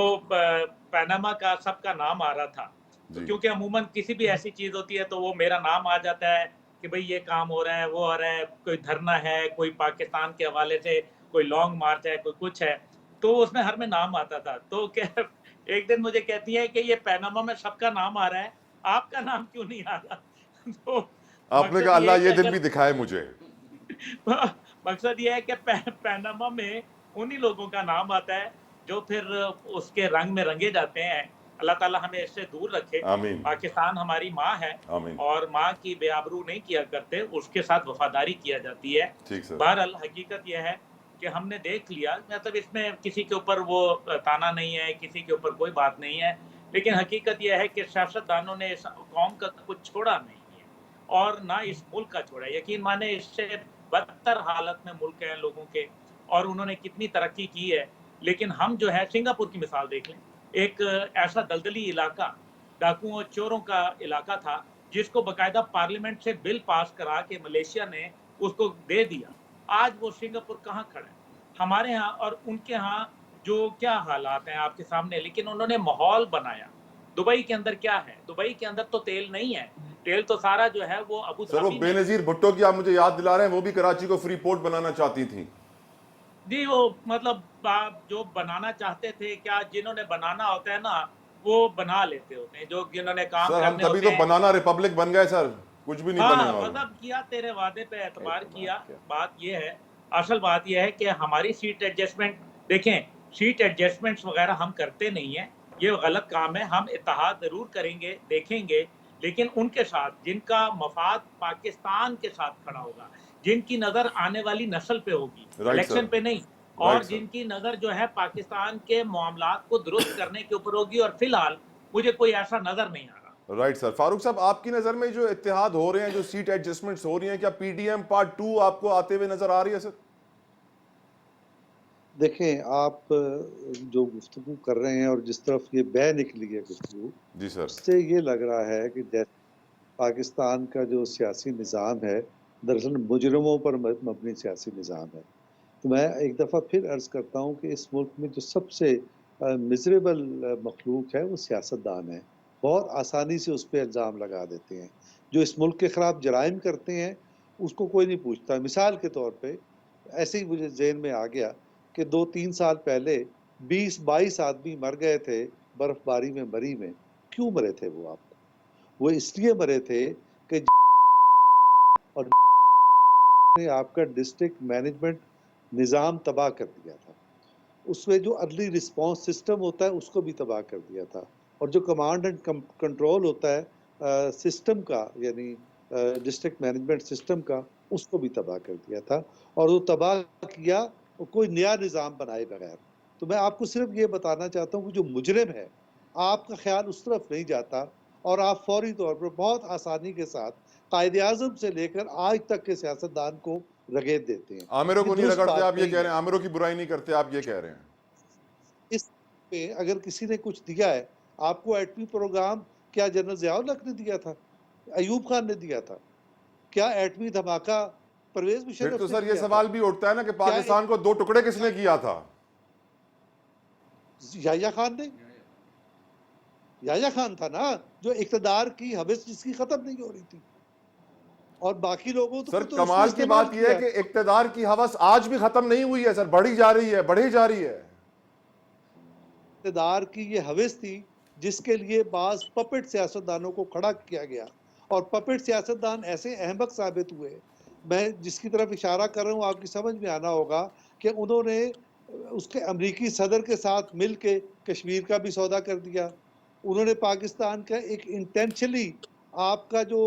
[SPEAKER 4] पनामा का सबका नाम आ रहा था, तो
[SPEAKER 1] जी
[SPEAKER 4] क्योंकि अमूमन किसी भी ऐसी चीज होती है तो वो मेरा नाम आ जाता है कि भाई ये काम हो रहा है, वो हो रहा है, कोई धरना है, कोई पाकिस्तान के हवाले से कोई लॉन्ग मार्च है, कोई कुछ है, तो उसमें हर में नाम आता था। तो क्या एक दिन मुझे कहती है कि ये पनामा में सबका नाम आ रहा है, आपका नाम क्यों नहीं आ रहा? तो
[SPEAKER 1] आपने
[SPEAKER 4] मकसद
[SPEAKER 1] कहा
[SPEAKER 4] ये है
[SPEAKER 1] अल्लाह
[SPEAKER 4] कि
[SPEAKER 1] ये दिन
[SPEAKER 4] अगर
[SPEAKER 1] भी दिखाए मुझे।
[SPEAKER 4] मकसद ये है कि पनामा में उन्हीं लोगों का नाम आता है जो फिर उसके रंग में रंगे जाते हैं। अल्लाह ताला हमें इससे दूर रखे।
[SPEAKER 1] आमीन
[SPEAKER 4] पाकिस्तान हमारी माँ है
[SPEAKER 1] आमीन।
[SPEAKER 4] और माँ की बेआबरू नहीं किया करते, उसके साथ वफादारी किया जाती है।
[SPEAKER 1] ठीक सर।
[SPEAKER 4] बहरहाल हकीकत यह है कि हमने देख लिया, मतलब इसमें किसी के ऊपर वो ताना नहीं है, किसी के ऊपर कोई बात नहीं है, लेकिन हकीकत यह है कि सियासतदानों ने इस कौम का कुछ छोड़ा नहीं है और ना इस मुल्क का छोड़ा। यकीन माने इससे बदतर हालत में मुल्क हैं लोगों के, और उन्होंने कितनी तरक्की की है। लेकिन हम जो है, सिंगापुर की मिसाल देख लें, एक ऐसा दलदली इलाका, डाकुओं और चोरों का इलाका था, जिसको बकायदा पार्लियामेंट से बिल पास करा के मलेशिया ने उसको दे दिया। आज वो सिंगापुर कहाँ खड़ा है? हमारे यहाँ और उनके यहाँ जो क्या हालात हैं आपके सामने, लेकिन उन्होंने माहौल बनाया। दुबई के अंदर क्या है? दुबई के अंदर तो तेल नहीं है, तेल तो सारा जो है वो अबू
[SPEAKER 1] सर वो
[SPEAKER 4] धाबी में।
[SPEAKER 1] बेनजीर भुट्टो की आप मुझे याद दिला रहे हैं, वो भी कराची को फ्री पोर्ट बनाना चाहती थी।
[SPEAKER 4] जी, वो मतलब आप जो बनाना चाहते थे, क्या जिन्होंने बनाना होता है ना, वो बना लेते होते हैं, जो जिन्होंने काम
[SPEAKER 1] सर हम
[SPEAKER 4] करने
[SPEAKER 1] तभी
[SPEAKER 4] होते
[SPEAKER 1] तो
[SPEAKER 4] हैं।
[SPEAKER 1] बनाना रिपब्लिक बन गए सर, कुछ भी नहीं बने
[SPEAKER 4] हाँ,
[SPEAKER 1] और।
[SPEAKER 4] मतलब किया, तेरे वादे पे एतबार किया।
[SPEAKER 5] किया।
[SPEAKER 4] बात ये है, असल बात ये है कि हमारी सीट एडजस्टमेंट, देखें, सीट एडजस्टमेंट्स वगैरह हम करते नहीं हैं, ये गलत काम है। हम इत्तेहाद ज़रूर करेंगे, देखेंगे, लेकिन उनके साथ जिनका मफाद पाकिस्तान के साथ खड़ा होगा, जिनकी नज़र आने वाली नस्ल पे होगी,
[SPEAKER 1] राइट
[SPEAKER 4] इलेक्शन
[SPEAKER 1] सर।
[SPEAKER 4] पे नहीं,
[SPEAKER 1] राइट
[SPEAKER 4] और
[SPEAKER 1] सर।
[SPEAKER 4] जिनकी नज़र जो है पाकिस्तान के मामलात को दुरुस्त करने के ऊपर होगी, और फिलहाल मुझे कोई ऐसा नज़र नहीं आ रहा।
[SPEAKER 1] Right sir. फारूक साहब आपकी नज़र में जो इत्तेहाद हो रहे हैं, जो सीट एडजस्टमेंट्स हो रही हैं, क्या पीडीएम पार्ट 2 आपको आते हुए नजर आ रही है सर?
[SPEAKER 3] देखें, आप जो गुफ्तगू कर रहे हैं और जिस तरफ ये बह निकली है गुफ्तगू,
[SPEAKER 1] जी सर।
[SPEAKER 3] उससे ये लग रहा है कि जैसे पाकिस्तान का जो सियासी निज़ाम है, दरअसल मुजरिमों पर मबनी सियासी निज़ाम है। तो मैं एक दफ़ा फिर अर्ज़ करता हूँ कि इस मुल्क में जो सबसे मिजरेबल मखलूक है वो सियासतदान है। बहुत आसानी से उस पर इल्ज़ाम लगा देते हैं। जो इस मुल्क के ख़िलाफ़ जराइम करते हैं उसको कोई नहीं पूछता। मिसाल के तौर पे ऐसे ही मुझे ज़हन में आ गया कि 2-3 साल पहले 20-22 आदमी मर गए थे बर्फ़बारी में मरी में। क्यों मरे थे वो आपको? वो इसलिए मरे थे कि और ने आपका डिस्ट्रिक्ट मैनेजमेंट निज़ाम तबाह कर दिया था। उसमें जो अर्ली रिस्पॉन्स सिस्टम होता है उसको भी तबाह कर दिया था, और जो कमांड एंड कंट्रोल होता है सिस्टम का, यानी डिस्ट्रिक्ट मैनेजमेंट सिस्टम का, उसको भी तबाह कर दिया था। और वो तबाह किया कोई नया निज़ाम बनाए बगैर। तो मैं आपको सिर्फ ये बताना चाहता हूँ कि जो मुजरिम है, आपका ख्याल उस तरफ नहीं जाता, और आप फौरी तौर पर बहुत आसानी के साथ कायदे आज़म से लेकर आज तक के सियासतदान को रगेद देते हैं।
[SPEAKER 1] आमिरों
[SPEAKER 3] ये
[SPEAKER 1] को नहीं
[SPEAKER 3] दुरुस्त
[SPEAKER 1] रगड़ते,
[SPEAKER 3] बात
[SPEAKER 1] आप ये
[SPEAKER 3] नहीं
[SPEAKER 1] कह रहे
[SPEAKER 3] है।
[SPEAKER 1] हैं आमिरों की बुराई नहीं करते, आप ये कह रहे हैं।
[SPEAKER 3] इस पे अगर किसी ने कुछ दिया है, आपको एटमी प्रोग्राम क्या जनरल ज़ियाउल हक ने दिया था? अयूब खान ने दिया था? क्या एटमी धमाका परवेज
[SPEAKER 1] फिर तो
[SPEAKER 3] मुशर्रफ ने
[SPEAKER 1] सर ये
[SPEAKER 3] किया था?
[SPEAKER 1] सवाल भी उठता है ना कि
[SPEAKER 3] क्या
[SPEAKER 1] पाकिस्तान को 2 टुकड़े किसने किया था?
[SPEAKER 3] याह्या खान ने? याह्या खान था ना, जो इक़्तिदार की हवस जिसकी खत्म नहीं हो रही थी, और बाकी लोगों
[SPEAKER 1] सर
[SPEAKER 3] को तो उसने
[SPEAKER 1] कमाल की
[SPEAKER 3] इस्तेमाल
[SPEAKER 1] बात यह है
[SPEAKER 3] किया।
[SPEAKER 1] कि इक्तदार की हवस आज भी खत्म नहीं हुई है सर, बढ़ी जा रही है, बढ़ी जा रही है।
[SPEAKER 3] इक़्तिदार की ये हवस थी जिसके लिए बाज़ पपेट सियासतदानों को खड़ा किया गया, और पपेट सियासतदान ऐसे अहमक साबित हुए। मैं जिसकी तरफ इशारा कर रहा हूँ आपकी समझ में आना होगा कि उन्होंने उसके अमरीकी सदर के साथ मिल के कश्मीर का भी सौदा कर दिया। उन्होंने पाकिस्तान का एक इंटेंशनली आपका जो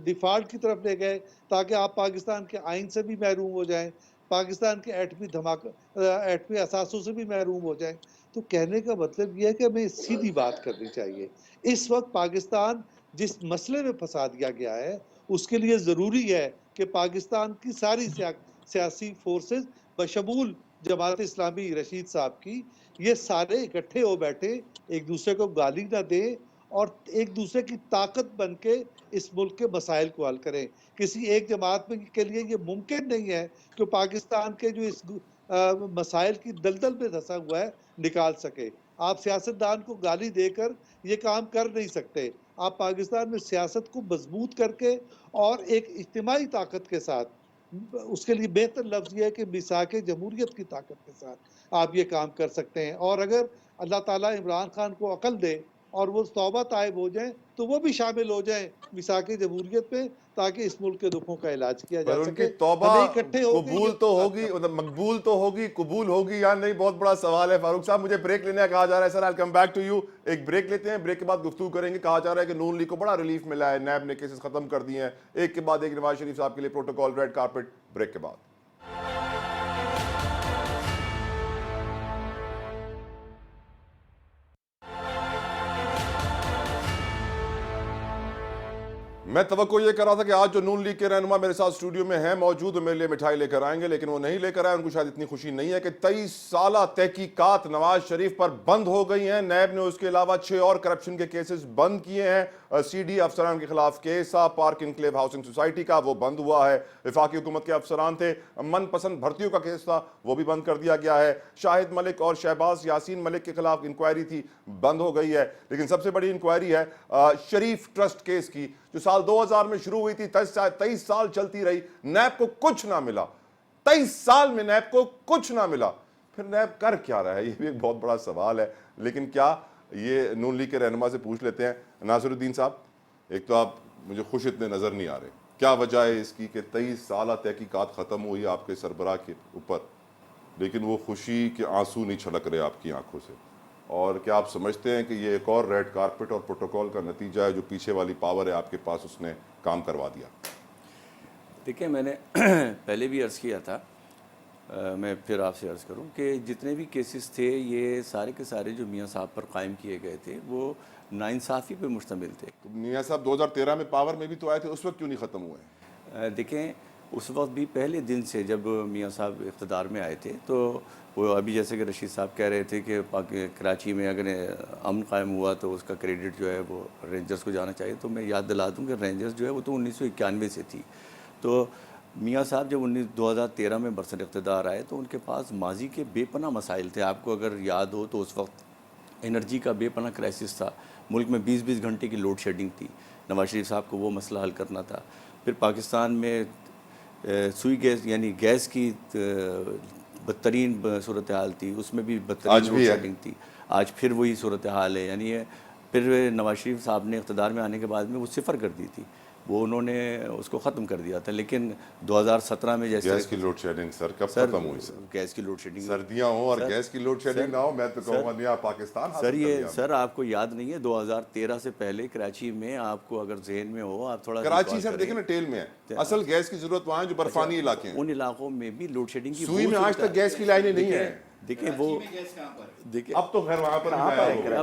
[SPEAKER 3] डिफ़ॉल्ट की तरफ ले गए ताकि आप पाकिस्तान के आइन से भी महरूम हो जाएं, पाकिस्तान के एटमी असासों से भी महरूम हो जाएं। तो कहने का मतलब यह है कि हमें सीधी बात करनी चाहिए। इस वक्त पाकिस्तान जिस मसले में फंसा दिया गया है, उसके लिए ज़रूरी है कि पाकिस्तान की सारी सियासी फोर्सेस बशमूल जमात इस्लामी रशीद साहब की, ये सारे इकट्ठे हो बैठे, एक दूसरे को गाली ना दें, और एक दूसरे की ताकत बन के इस मुल्क के मसाइल को हल करें। किसी एक जमात में के लिए ये मुमकिन नहीं है कि पाकिस्तान के जो इस मसाइल की दलदल में धंसा हुआ है निकाल सके। आप सियासतदान को गाली देकर ये काम कर नहीं सकते। आप पाकिस्तान में सियासत को मजबूत करके और एक इज्तिमाई ताकत के साथ, उसके लिए बेहतर लफ्ज़ ये है कि मिसाक जमहूरियत की ताकत के साथ आप ये काम कर सकते हैं। और अगर अल्लाह ताला इमरान खान को अकल दे और वो तौबा ताइब हो जाएं तो वो भी शामिल हो जाएं मिसाक जमहूरियत में, ताकि इस मुल्क के दुखों का इलाज किया जा
[SPEAKER 1] पर उनकी
[SPEAKER 3] सके।
[SPEAKER 1] तौबा
[SPEAKER 3] हमें इकट्ठे होकर
[SPEAKER 1] कबूल
[SPEAKER 3] ये
[SPEAKER 1] तो
[SPEAKER 3] काम
[SPEAKER 1] होगी,
[SPEAKER 3] करना
[SPEAKER 1] मतलब मकबूल तो होगी, कबूल होगी या नहीं, बहुत बड़ा सवाल है। फारूक साहब, मुझे ब्रेक लेने कहा जा रहा है sir, I come back to you. एक ब्रेक लेते हैं, ब्रेक के बाद गुफ्तगू करेंगे। कहा जा रहा है कि नून लीग को बड़ा रिलीफ मिला है, नैब ने केसेस खत्म कर दिए हैं, एक के बाद एक नवाज शरीफ साहब के लिए प्रोटोकॉल, रेड कारपेट। ब्रेक के बाद मैं तवक्को ये कर रहा था कि आज जो नून लीग के रहनुमा मेरे साथ स्टूडियो में हैं मौजूद, मेरे लिए मिठाई लेकर आएंगे, लेकिन वो नहीं लेकर आए। उनको शायद इतनी खुशी नहीं है कि 23 साला तहकीकात नवाज शरीफ पर बंद हो गई हैं। नैब ने उसके अलावा 6 और करप्शन के केसेस बंद किए हैं। सीडी अफसरान के खिलाफ केस था, पार्क इनक्लेव हाउसिंग सोसाइटी का, वो बंद हुआ है। वफाकी हुकूमत के अफसरान थे, मनपसंद भर्तियों का केस था, वो भी बंद कर दिया गया है। शाहिद मलिक और शहबाज यासीन मलिक के खिलाफ इंक्वायरी थी, बंद हो गई है। लेकिन सबसे बड़ी इंक्वायरी है शरीफ ट्रस्ट केस की, जो साल 2000 में शुरू हुई थी, 23 साल चलती रही, नैब को कुछ ना मिला। 23 साल में नैब को कुछ ना मिला। फिर नैब कर क्या रहा है, ये भी एक बहुत बड़ा सवाल है। लेकिन क्या ये नून लीग के रहनुमा से पूछ लेते हैं। नासिरुद्दीन साहब, एक तो आप मुझे खुश इतने नजर नहीं आ रहे, क्या वजह है इसकी कि 23 साल तहकीकात खत्म हुई आपके सरबराह के ऊपर, लेकिन वो खुशी के आंसू नहीं छलक रहे आपकी आंखों से? और क्या आप समझते हैं कि ये एक और रेड कारपेट और प्रोटोकॉल का नतीजा है, जो पीछे वाली पावर है आपके पास, उसने काम करवा दिया?
[SPEAKER 2] देखिए, मैंने पहले भी अर्ज़ किया था, मैं फिर आपसे अर्ज़ करूं कि जितने भी केसेस थे, ये सारे के सारे जो मियाँ साहब पर कायम किए गए थे, वो नाइंसाफ़ी पे मुश्तमिल थे।
[SPEAKER 1] तो मियाँ साहब 2013 में पावर में भी तो आए थे, उस वक्त क्यों नहीं ख़त्म हुए?
[SPEAKER 2] देखें, उस वक्त भी पहले दिन से जब मियाँ साहब इक़्तिदार में आए थे, तो वो अभी जैसे कि रशीद साहब कह रहे थे कि कराची में अगर अमन कायम हुआ तो उसका क्रेडिट जो है वो रेंजर्स को जाना चाहिए। तो मैं याद दिला दूँ कि रेंजर्स जो है वो तो 1991 से थी। तो मियाँ साहब जब 2013 में बरसर इक़्तिदार आए तो उनके पास माजी के बेपनाह मसाइल थे। आपको अगर याद हो तो उस वक्त एनर्जी का बेपनाह क्राइसिस था, मुल्क में 20-20 घंटे की लोड शेडिंग थी। नवाज शरीफ साहब को वो मसला हल करना था। फिर पाकिस्तान में सुई गैस यानी गैस की बदतरीन सूरत हाल थी, उसमें भी बदतरीन लोड शेडिंग थी। आज फिर वही सूरत हाल है। यानी फिर नवाज शरीफ साहब ने इक़्तिदार में आने के बाद में वो सिफर कर दी थी, वो उन्होंने उसको ख़त्म कर दिया था। लेकिन 2017 में जैसे
[SPEAKER 1] गैस की लोड शेडिंग सर कब खत्म हुई? सर
[SPEAKER 2] गैस की लोड शेडिंग,
[SPEAKER 1] सर्दियां हो और गैस की लोड शेडिंग ना हो, मैं तो कहूँगा नया पाकिस्तान
[SPEAKER 2] सर। ये सर आपको याद नहीं है 2013 से पहले कराची में, आपको अगर जहन में हो, आप थोड़ा
[SPEAKER 1] कराची सर देखें ना टेल में है, असल गैस की जरूरत वहाँ है जो बर्फानी इलाके हैं।
[SPEAKER 2] उन इलाकों में भी लोड शेडिंग की
[SPEAKER 1] सुई में आज तक गैस की लाइनें नहीं है।
[SPEAKER 2] देखिए वो देखिए
[SPEAKER 1] अब तो खैर वहाँ पर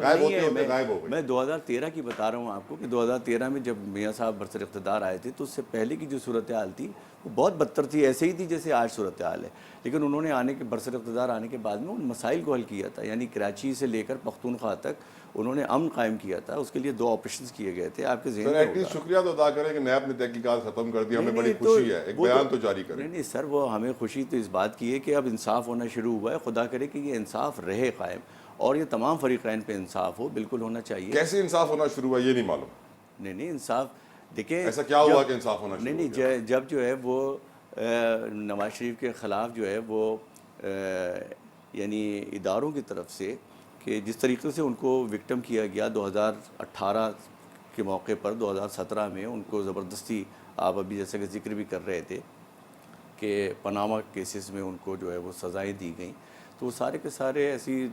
[SPEAKER 1] गायब हो गए।
[SPEAKER 2] मैं 2013 की बता रहा हूँ आपको कि 2013 में जब मियाँ साहब बरसर इक़्तिदार आए थे तो उससे पहले की जो सूरत हाल थी वो बहुत बदतर थी, ऐसे ही थी जैसे आज सूरत हाल है। लेकिन उन्होंने आने के बरसर इक़्तिदार आने के बाद में उन मसाइल को हल किया था। यानी कराची से लेकर पख्तूनख्वा तक उन्होंने अमन कायम किया था। उसके लिए 2 ऑपरेशंस किए गए थे, आपके ज़हन में होगा।
[SPEAKER 1] शुक्रिया तो अदा करें कि नैब ने तहकीकात खत्म कर दी, हमें बड़ी खुशी है। एक बयान तो जारी करें।
[SPEAKER 2] नहीं सर, वो हमें खुशी तो इस बात की है कि अब इंसाफ होना शुरू हुआ है। खुदा करे कि ये इंसाफ रहे कायम और ये तमाम फरीक़ैन पे इंसाफ हो, बिल्कुल होना चाहिए।
[SPEAKER 1] कैसे इंसाफ होना शुरू हुआ ये नहीं मालूम।
[SPEAKER 2] नहीं इंसाफ देखें,
[SPEAKER 1] ऐसा क्या हुआ कि इंसाफ होना शुरू?
[SPEAKER 2] नहीं, जब जो है वो नवाज शरीफ के ख़िलाफ़ जो है वो यानी इदारों की तरफ से कि जिस तरीके से उनको विक्टिम किया गया 2018 के मौके पर, 2017 में उनको ज़बरदस्ती, आप अभी जैसे कि जिक्र भी कर रहे थे कि पनामा केसेस में उनको जो है वो सज़ाएँ दी गई। तो वो सारे के सारे ऐसी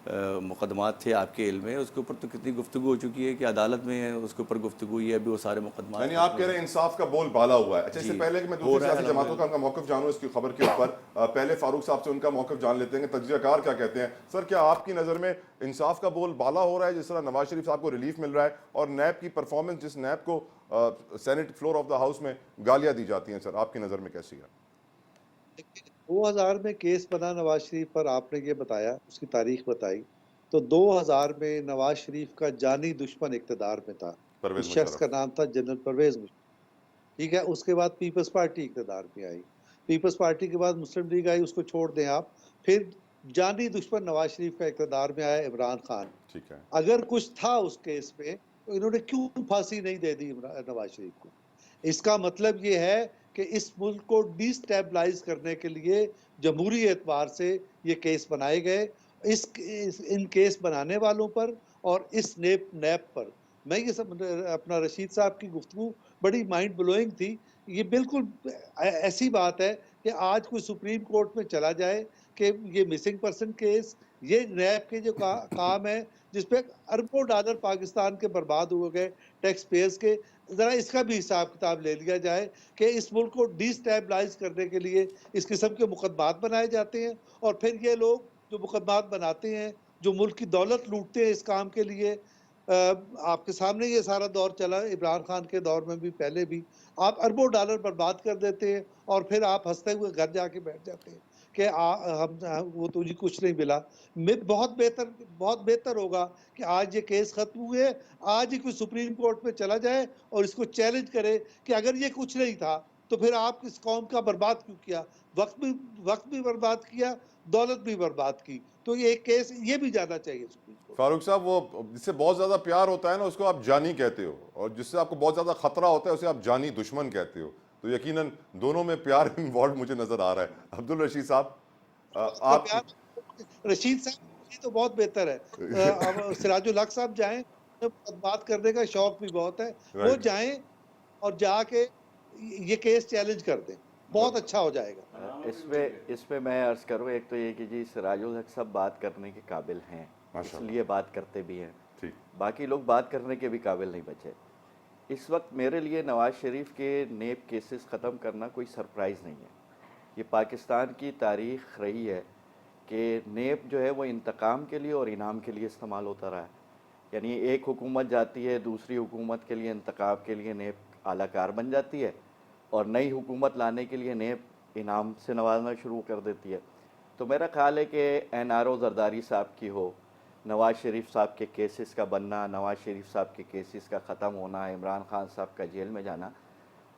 [SPEAKER 2] मुकदमात थे आपके इल्म में, उसके ऊपर तो कितनी गुफ्तगू हो चुकी है कि अदालत में उसके ऊपर गुफ्तगू हुई है। अभी वो सारे मुकदमात,
[SPEAKER 1] यानी आप कह रहे हैं इंसाफ का बोल बाला हुआ है। अच्छा, इससे पहले कि मैं दूसरी सियासी जमातों का उनका मौक़िफ़ जानूं इसकी खबर के ऊपर, पहले फारूक साहब से उनका मौक़िफ़ जान लेते हैं कि तज्ज़ियाकार क्या कहते हैं। सर, क्या आपकी नज़र में इंसाफ का बोल बाला हो रहा है, जिस तरह नवाज शरीफ साहब को रिलीफ मिल रहा है, और नैब की परफॉर्मेंस, जिस नैब को senate floor of the house में गालियाँ दी जाती हैं, सर आपकी नज़र में कैसी है?
[SPEAKER 3] 2000 में केस बना नवाज शरीफ पर, आपने ये बताया, उसकी तारीख बताई, तो 2000 में नवाज शरीफ का जानी दुश्मन इक़्तिदार में था,
[SPEAKER 1] परवेज
[SPEAKER 3] उस शख्स
[SPEAKER 1] मुशर्रफ।
[SPEAKER 3] का नाम था जनरल परवेज मुशर्रफ। ठीक है, उसके बाद पीपल्स पार्टी इक़्तिदार में आई। पीपल्स पार्टी के बाद मुस्लिम लीग आई, उसको छोड़ दें आप। फिर जानी दुश्मन नवाज शरीफ का इक़्तिदार में आया इमरान खान।
[SPEAKER 1] ठीक है।
[SPEAKER 3] अगर कुछ था उस केस में तो इन्होंने क्यों फांसी नहीं दे दी नवाज शरीफ को? इसका मतलब ये है कि इस मुल्क को डिस्टेबलाइज करने के लिए जमहूरी एतबार से ये केस बनाए गए। इन केस बनाने वालों पर और इस नैप पर मैं ये सब अपना रशीद साहब की गुफ्तगू बड़ी माइंड ब्लोइंग थी। ये बिल्कुल ऐसी बात है कि आज कोई सुप्रीम कोर्ट में चला जाए कि ये मिसिंग पर्सन केस, ये नैब के जो काम है जिसपे अरबों डॉलर पाकिस्तान के बर्बाद हुए गए टैक्स पेयर्स के, जरा इसका भी हिसाब किताब ले लिया जाए कि इस मुल्क को डिस्टेबलाइज करने के लिए इस किस्म के मुकदमात बनाए जाते हैं और फिर ये लोग जो मुकदमात बनाते हैं, जो मुल्क की दौलत लूटते हैं इस काम के लिए। आपके सामने ये सारा दौर चला, इमरान खान के दौर में भी, पहले भी। आप अरबों डॉलर बर्बाद कर देते हैं और फिर आप हंसते हुए घर जाके बैठ जाते हैं कि वो तुझे कुछ नहीं मिला। बहुत बेहतर होगा कि आज ये केस खत्म हुए, आज ही कोई सुप्रीम कोर्ट में चला जाए और इसको चैलेंज करे कि अगर ये कुछ नहीं था तो फिर आप इस कौम का बर्बाद क्यों किया? वक्त भी बर्बाद किया, दौलत भी बर्बाद की। तो ये केस ये भी जाना चाहिए सुप्रीम कोर्ट।
[SPEAKER 1] फारूक साहब, वो जिससे बहुत ज्यादा प्यार होता है ना उसको आप जानी कहते हो, और जिससे आपको बहुत ज्यादा खतरा होता है उसे आप जानी दुश्मन कहते हो। तो यकीनन दोनों में प्यार इन्वॉल्व मुझे नजर आ रहा है। अब्दुल रशीद साहब, आप
[SPEAKER 3] रशीद साहब ये तो बहुत बेहतर है। अब सिराजुल हक साहब जाएं, बात करने का शौक भी बहुत है, वो जाएं और जाके ये केस चैलेंज कर दें, बहुत अच्छा हो जाएगा।
[SPEAKER 5] इसमें मैं अर्ज करूँ, एक तो ये कि जी सिराजुल हक साहब बात करने के काबिल हैं, इसलिए बात करते भी हैं।
[SPEAKER 1] ठीक,
[SPEAKER 5] बाकी लोग बात करने के भी काबिल नहीं बचे। इस वक्त मेरे लिए नवाज शरीफ के नेब केसेस ख़त्म करना कोई सरप्राइज़ नहीं है। ये पाकिस्तान की तारीख़ रही है कि नेब जो है वो इंतकाम के लिए और इनाम के लिए इस्तेमाल होता रहा है। यानी एक हुकूमत जाती है, दूसरी हुकूमत के लिए इंतकाम के लिए नेब आलाकार बन जाती है और नई हुकूमत लाने के लिए नेब इनाम से नवाजना शुरू कर देती है। तो मेरा ख़्याल है कि NRO जरदारी साहब की हो, नवाज़ शरीफ साहब के केसेस का बनना, नवाज़ शरीफ साहब के केसेस का ख़त्म होना, इमरान खान साहब का जेल में जाना,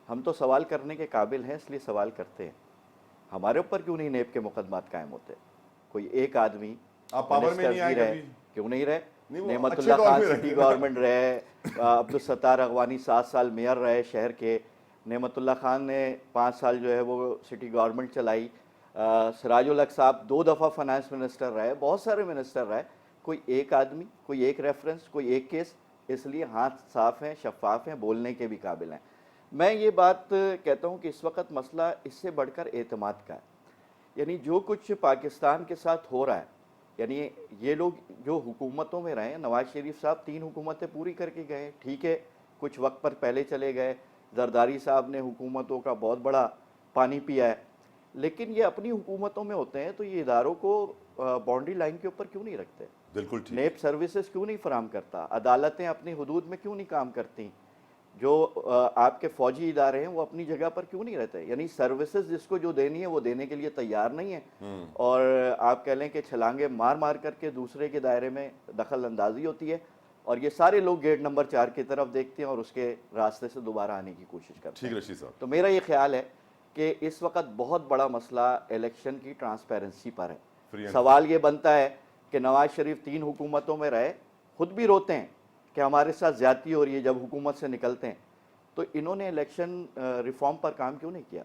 [SPEAKER 5] हम तो सवाल करने के काबिल हैं, इसलिए सवाल करते हैं। हमारे ऊपर क्यों नहीं नेब के मुकदमात कायम होते? कोई एक आदमी
[SPEAKER 1] आप पावर में नहीं आए कभी?
[SPEAKER 5] क्यों नहीं रहे?
[SPEAKER 1] नहीं, वो
[SPEAKER 5] नेमतुल्ला
[SPEAKER 1] अच्छे दौर
[SPEAKER 5] खान
[SPEAKER 1] में
[SPEAKER 5] सिटी
[SPEAKER 1] रहे।
[SPEAKER 5] गवर्नमेंट रहे, अब्दुल सत्तार अगवानी 7 साल मेयर रहे शहर के, नेमतुल्ला खान ने 5 साल जो है वो सिटी गवर्नमेंट चलाई, सिराजुल हक साहब 2 दफ़ा फाइनेंस मिनिस्टर रहे, बहुत सारे मिनिस्टर रहे। कोई एक आदमी, कोई एक रेफरेंस, कोई एक केस, इसलिए हाथ साफ हैं, शफाफ हैं, बोलने के भी काबिल हैं। मैं ये बात कहता हूँ कि इस वक्त मसला इससे बढ़कर एतमाद का है। यानी जो कुछ पाकिस्तान के साथ हो रहा है, यानी ये लोग जो हुकूमतों में रहे, नवाज़ शरीफ साहब 3 हुकूमतें पूरी करके गए, ठीक है, कुछ वक्त पर पहले चले गए, जरदारी साहब ने हुकूमतों का बहुत बड़ा पानी पिया है, लेकिन ये अपनी हुकूमतों में होते हैं तो ये इदारों को बाउंड्री लाइन के ऊपर क्यों नहीं रखते?
[SPEAKER 1] बिल्कुल ठीक।
[SPEAKER 5] नेब सर्विसेज क्यों नहीं फराम करता? अदालतें अपनी हुदूद में क्यों नहीं काम करती? जो आपके फौजी इदारे हैं वो अपनी जगह पर क्यों नहीं रहते? यानी सर्विसेज जिसको जो देनी है वो देने के लिए तैयार नहीं है, और आप कह लें कि छलांगे मार मार करके दूसरे के दायरे में दखल अंदाजी होती है, और ये सारे लोग गेट नंबर 4 की तरफ देखते हैं और उसके रास्ते से दोबारा आने की कोशिश करते हैं।
[SPEAKER 1] ठीक रशीद साहब,
[SPEAKER 5] तो मेरा ये ख्याल है कि इस वक्त बहुत बड़ा मसला इलेक्शन की ट्रांसपेरेंसी पर है। सवाल ये बनता है कि नवाज शरीफ 3 हुकूमतों में रहे, खुद भी रोते हैं कि हमारे साथ ज्यादती हो रही है जब हुकूमत से निकलते हैं, तो इन्होंने इलेक्शन रिफॉर्म पर काम क्यों नहीं किया?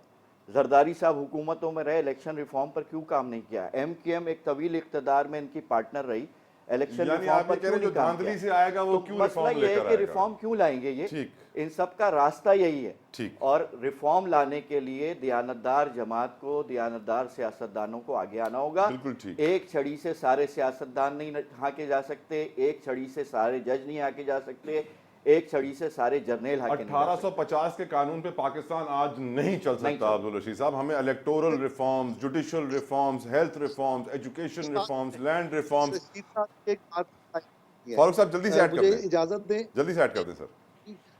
[SPEAKER 5] जरदारी साहब हुकूमतों में रहे, इलेक्शन रिफॉर्म पर क्यों काम नहीं किया? MQM एक तवील इक़्तिदार में इनकी पार्टनर रही, इलेक्शन रिफॉर्म पर क्यों नहीं काम किया?
[SPEAKER 1] से आएगा वो
[SPEAKER 5] तो
[SPEAKER 1] क्यों
[SPEAKER 5] मसला
[SPEAKER 1] रिफॉर्म
[SPEAKER 5] ये है
[SPEAKER 1] लेकर
[SPEAKER 5] कि
[SPEAKER 1] आएगा?
[SPEAKER 5] रिफॉर्म क्यों लाएंगे ये?
[SPEAKER 1] ठीक।
[SPEAKER 5] इन सब का रास्ता यही है।
[SPEAKER 1] ठीक।
[SPEAKER 5] और रिफॉर्म लाने के लिए दियानतदार जमात को, दियानतदार सियासतदानों को आगे आना होगा।
[SPEAKER 1] बिल्कुल ठीक।
[SPEAKER 5] एक छड़ी से सारे सियासतदान नहीं हाके जा सकते, एक छड़ी से सारे जज नहीं हाके जा सकते, एक छड़ी से सारे जर्नेल हाके नहीं जा सकते।
[SPEAKER 1] 1850 के कानून पे पाकिस्तान आज नहीं चल सकता अब्दुल रशीद साहब। हमें electoral reforms, judicial reforms, health reforms, education reforms, land reforms. Farooq साहब जल्दी से ऐड कर
[SPEAKER 3] मुझे
[SPEAKER 1] दें,
[SPEAKER 3] इजाजत दें,
[SPEAKER 1] जल्दी से ऐड कर दें सर।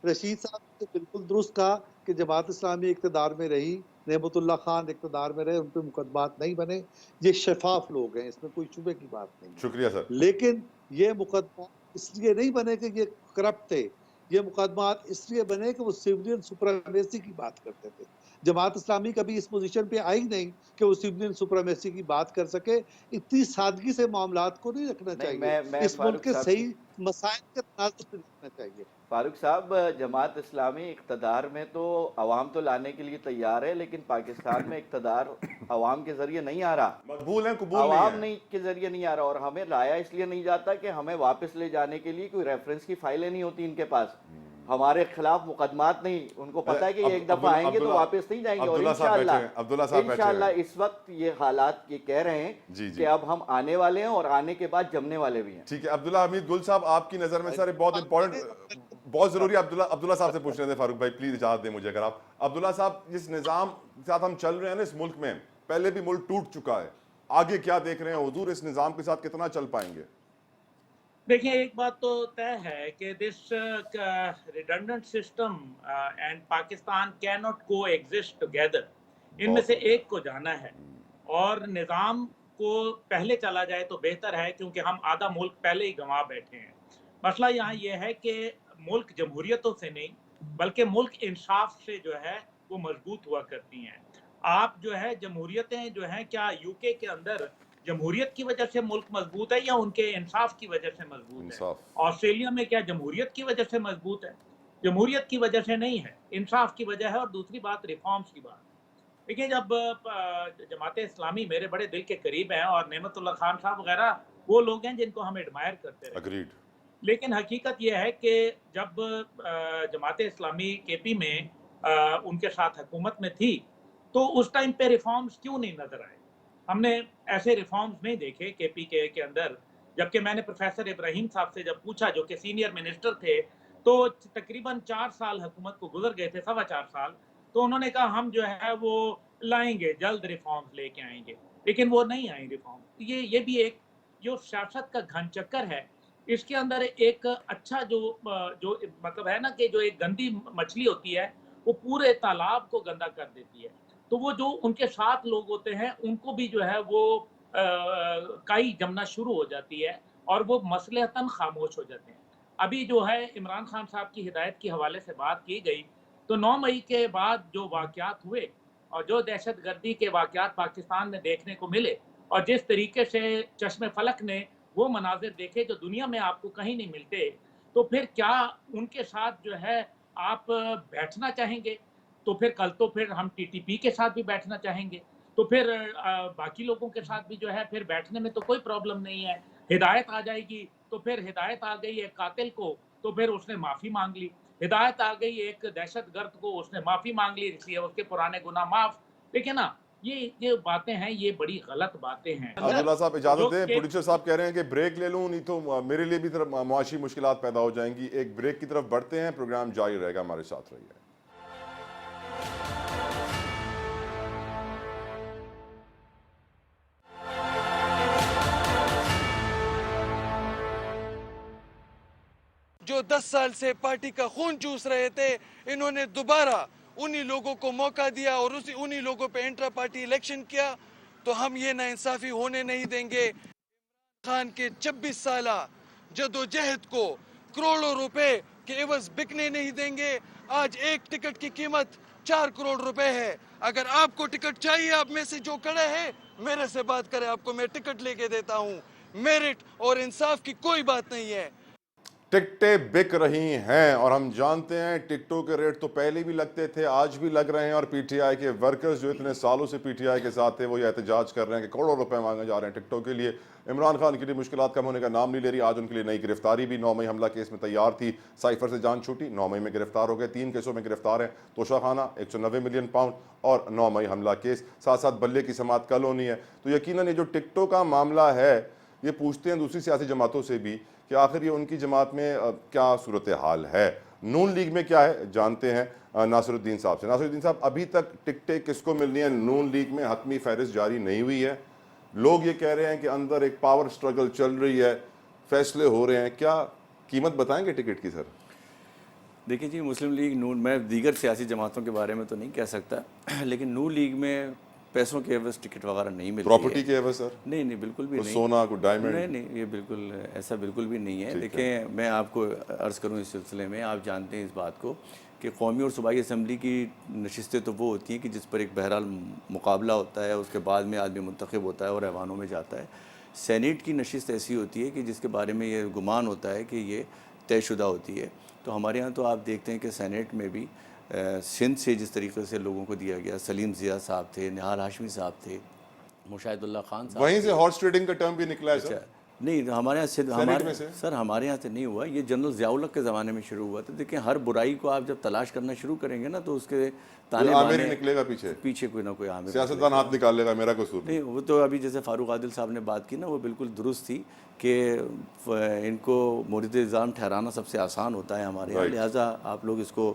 [SPEAKER 3] रशीद साहब ने बिल्कुल दुरुस्त कहा कि जमात इस्लामी इक़्तिदार में रही, नेमतुल्ला खान इक़्तिदार में रहे, उन पर मुकदमात नहीं बने, ये शफाफ लोग हैं, इसमें कोई शुबे की बात नहीं।
[SPEAKER 1] शुक्रिया सर।
[SPEAKER 3] लेकिन ये मुकदमा इसलिए नहीं बने कि ये करप्ट थे, ये मुकदमात इसलिए बने कि वो सिविलियन सुप्रीमेसी की बात करते थे। जमात इस्लामी कभी इस पोजीशन पे आई नहीं कि वो सिविलियन सुप्रीमेसी की बात कर सके। इतनी सादगी से मामलात को नहीं रखना
[SPEAKER 5] नहीं,
[SPEAKER 3] चाहिए।
[SPEAKER 5] मैं
[SPEAKER 3] इस मुल्क
[SPEAKER 5] फारूक
[SPEAKER 3] के
[SPEAKER 5] साहब
[SPEAKER 3] सही मसाइल के तनाजुर से देखना चाहिए।
[SPEAKER 5] फारूक साहब, जमात इस्लामी इक़्तिदार में तो अवाम तो लाने के लिए तैयार है, लेकिन पाकिस्तान में इक़्तिदार अवाम के ज़रिए नहीं आ रहा,
[SPEAKER 1] मकबूल है, कबूल नहीं
[SPEAKER 5] अवाम
[SPEAKER 1] है।
[SPEAKER 5] नहीं के ज़रिए नहीं आ रहा। और हमें लाया इसलिए नहीं जाता कि हमें वापस ले जाने के लिए कोई रेफरेंस की फाइलें नहीं होती इनके पास, हमारे खिलाफ मुकदमात नहीं। उनको पता है कि ये एक दफ़ा आएंगे तो वापस नहीं जाएंगे। और
[SPEAKER 1] अब्दुल्ला साहब
[SPEAKER 5] इंशाअल्लाह इस वक्त ये हालात ये कह रहे हैं
[SPEAKER 1] जी, जी।
[SPEAKER 5] कि अब हम आने वाले हैं और आने के बाद जमने वाले भी हैं।
[SPEAKER 1] ठीक है अब्दुल्ला हमीद गुल साहब, आपकी नज़र में सर बहुत इंपॉर्टेंट, बहुत ज़रूरी, अब्दुल्ला साहब से पूछ रहे थे। फारूक भाई प्लीज़ इजाज़त दें मुझे। अगर आप अब्दुल्ला साहब, जिस निज़ाम के साथ हम चल रहे हैं ना इस मुल्क में, पहले भी मुल्क टूट चुका है, आगे क्या देख रहे हैं हुजूर, इस निज़ाम के साथ कितना चल पाएंगे?
[SPEAKER 4] देखिए, एक बात तो तय है कि this redundant system and Pakistan can not को एग्जिस्ट टुगेदर। इनमें से एक को जाना है और निज़ाम को पहले चला जाए तो बेहतर है, क्योंकि हम आधा मुल्क पहले ही गंवा बैठे हैं। मसला यहाँ ये है कि मुल्क जमहूरियतों से नहीं बल्कि मुल्क इंसाफ से जो है वो मजबूत हुआ करती हैं। आप जो है जमहूरियतें जो हैं, क्या यूके के अंदर जमहूरियत की वजह से मुल्क मजबूत है या उनके इंसाफ की वजह से मजबूत है? ऑस्ट्रेलिया में क्या जमहूरियत की वजह से मजबूत है? जमहूरियत की वजह से नहीं है, इंसाफ की वजह है। और दूसरी बात रिफॉर्म्स की बात। देखिए, जब जमाते इस्लामी मेरे बड़े दिल के करीब हैं और नेमतुल्लाह खान साहब वगैरह वो लोग हैं जिनको हम एडमायर करते हैं।
[SPEAKER 1] अग्रीड।
[SPEAKER 4] लेकिन हकीकत यह है कि जब जमाते इस्लामी केपी में उनके साथ हुकूमत में थी तो उस टाइम पे रिफॉर्म्स क्यों नहीं नजर आए? हमने ऐसे रिफॉर्म्स नहीं देखे केपी के अंदर। जबकि मैंने प्रोफेसर इब्राहिम साहब से जब पूछा, जो कि सीनियर मिनिस्टर थे, तो तकरीबन 4 साल हुकूमत को गुजर गए थे, 4.25 साल, तो उन्होंने कहा हम जो है वो लाएंगे, जल्द रिफॉर्म्स लेके आएंगे, लेकिन वो नहीं आई रिफॉर्म। ये भी एक जो सियासत का घन चक्कर है, इसके अंदर एक अच्छा जो मतलब है ना कि जो एक गंदी मछली होती है वो पूरे तालाब को गंदा कर देती है। तो वो जो उनके साथ लोग होते हैं उनको भी जो है वो काई जमना शुरू हो जाती है और वो मसलहतन खामोश हो जाते हैं। अभी जो है इमरान खान साहब की हिदायत के हवाले से बात की गई, तो 9 मई के बाद जो वाक़यात हुए और जो दहशतगर्दी के वाक़यात पाकिस्तान में देखने को मिले और जिस तरीके से चश्मे फलक ने वो मनाजिर देखे जो दुनिया में आपको कहीं नहीं मिलते, तो फिर क्या उनके साथ जो है आप बैठना चाहेंगे? तो फिर कल तो फिर हम टीटीपी के साथ भी बैठना चाहेंगे, तो फिर बाकी लोगों के साथ भी जो है फिर बैठने में तो कोई प्रॉब्लम नहीं है। हिदायत आ जाएगी तो फिर हिदायत आ गई एक कातिल को तो फिर उसने माफ़ी मांग ली, हिदायत आ गई एक दहशतगर्द को उसने माफ़ी मांग ली, इसलिए उसके पुराने गुनाह माफ़। देखिए ना, ये बातें हैं, ये बड़ी गलत बातें हैं।
[SPEAKER 1] अब्दुल्ला साहब इजाजत दें, प्रोड्यूसर साहब कह रहे हैं कि ब्रेक ले लूं, नहीं तो मेरे लिए भी तरफ मुआशी मुश्किलात पैदा हो जाएंगी। एक ब्रेक की तरफ बढ़ते हैं, प्रोग्राम जारी रहेगा, हमारे साथ रहिए।
[SPEAKER 6] जो 10 साल से पार्टी का खून चूस रहे थे, इन्होंने दोबारा उन्हीं लोगों को मौका दिया और उन्हीं लोगों पे इंट्रा पार्टी इलेक्शन किया। तो हम ये नाइंसाफ़ी होने नहीं देंगे। इमरान खान के 26 साला जदोजहद को करोड़ों रुपए के एवज बिकने नहीं देंगे। आज एक टिकट की कीमत 4 करोड़ रुपए है। अगर आपको टिकट चाहिए, आप में से जो खड़े हैं मेरे से बात करें, आपको मैं टिकट लेके देता हूँ। मेरिट और इंसाफ की कोई बात नहीं है।
[SPEAKER 1] टिकटें बिक रही हैं और हम जानते हैं टिकटों के रेट तो पहले भी लगते थे, आज भी लग रहे हैं। और पीटीआई के वर्कर्स जो इतने सालों से पीटीआई के साथ थे वो ये एहतजाज कर रहे हैं कि करोड़ों रुपए मांगे जा रहे हैं टिकटों के लिए। इमरान खान के लिए मुश्किलात कम होने का नाम नहीं ले रही। आज उनके लिए नई गिरफ्तारी भी 9 मई हमला केस में तैयार थी, साइफर से जान छूटी, 9 मई में गिरफ्तार हो गए। 3 केसों में गिरफ्तार हैं, तोशाखाना 190 मिलियन पाउंड और 9 मई हमला केस। साथ साथ बल्ले की समात कल होनी है। तो यकीनन ये जो टिकटों का मामला है, ये पूछते हैं दूसरी सियासी जमातों से भी कि आखिर ये उनकी जमात में क्या सूरत हाल है। नून लीग में क्या है जानते हैं नासिरुद्दीन साहब से। नासिरुद्दीन साहब, अभी तक टिकटें किसको मिलनी है? नून लीग में हतमी फहरिस्त जारी नहीं हुई है। लोग ये कह रहे हैं कि अंदर एक पावर स्ट्रगल चल रही है, फैसले हो रहे हैं। क्या कीमत बताएंगे टिकट की सर?
[SPEAKER 2] देखिए जी, मुस्लिम लीग नून, मैं दीगर सियासी जमातों के बारे में तो नहीं कह सकता, लेकिन नून लीग में पैसों के एवज टिकट वगैरह नहीं मिलती
[SPEAKER 1] प्रॉपर्टी
[SPEAKER 2] है।
[SPEAKER 1] के एवज सर,
[SPEAKER 2] नहीं नहीं, बिल्कुल भी
[SPEAKER 1] कोई
[SPEAKER 2] नहीं।
[SPEAKER 1] सोना, कोई डायमंड?
[SPEAKER 2] नहीं नहीं, ये बिल्कुल ऐसा बिल्कुल भी नहीं है।
[SPEAKER 1] ठीक
[SPEAKER 2] देखिए, मैं आपको अर्ज़ करूँ इस सिलसिले में, आप जानते हैं इस बात को कि कौमी और सूबाई असम्बली की नशिस्तें तो वो होती हैं कि जिस पर एक बहरहाल मुकाबला होता है, उसके बाद में आदमी मुंतखब होता है और ऐवानों में जाता है। सेनेट की नशिस्त ऐसी होती है कि जिसके बारे में ये गुमान होता है कि ये तयशुदा होती है। तो हमारे यहाँ तो आप देखते हैं कि सेनेट में भी सिंध से जिस तरीके से लोगों को दिया गया, सलीम ज़िया साहब थे, निहाल हाशमी साहब थे, मुशाहिदुल्ला खान साहब
[SPEAKER 1] वहीं
[SPEAKER 2] थे।
[SPEAKER 1] से हॉर्स ट्रेडिंग का टर्म भी निकला है
[SPEAKER 2] अच्छा,
[SPEAKER 1] सर।
[SPEAKER 2] नहीं हमारे यहाँ से
[SPEAKER 1] में
[SPEAKER 2] हमारे
[SPEAKER 1] से?
[SPEAKER 2] सर हमारे यहाँ से नहीं हुआ, ये जनरल ज़ियाउल-हक के ज़माने में शुरू हुआ था। देखिए, हर बुराई को आप जब तलाश करना शुरू करेंगे ना, तो उसके ताने
[SPEAKER 1] आमिर ही
[SPEAKER 2] बाने
[SPEAKER 1] निकलेगा पीछे,
[SPEAKER 2] पीछे कोई ना कोई आमिर
[SPEAKER 1] सियासतदान हाथ निकाल लेगा, मेरा कसूर नहीं।
[SPEAKER 2] नहीं। वो तो अभी जैसे फ़ारूक आदिल साहब ने बात की ना, वो बिल्कुल दुरुस्त थी कि इनको मुरीद इल्ज़ाम ठहराना सबसे आसान होता है हमारे यहाँ, लिहाजा आप लोग इसको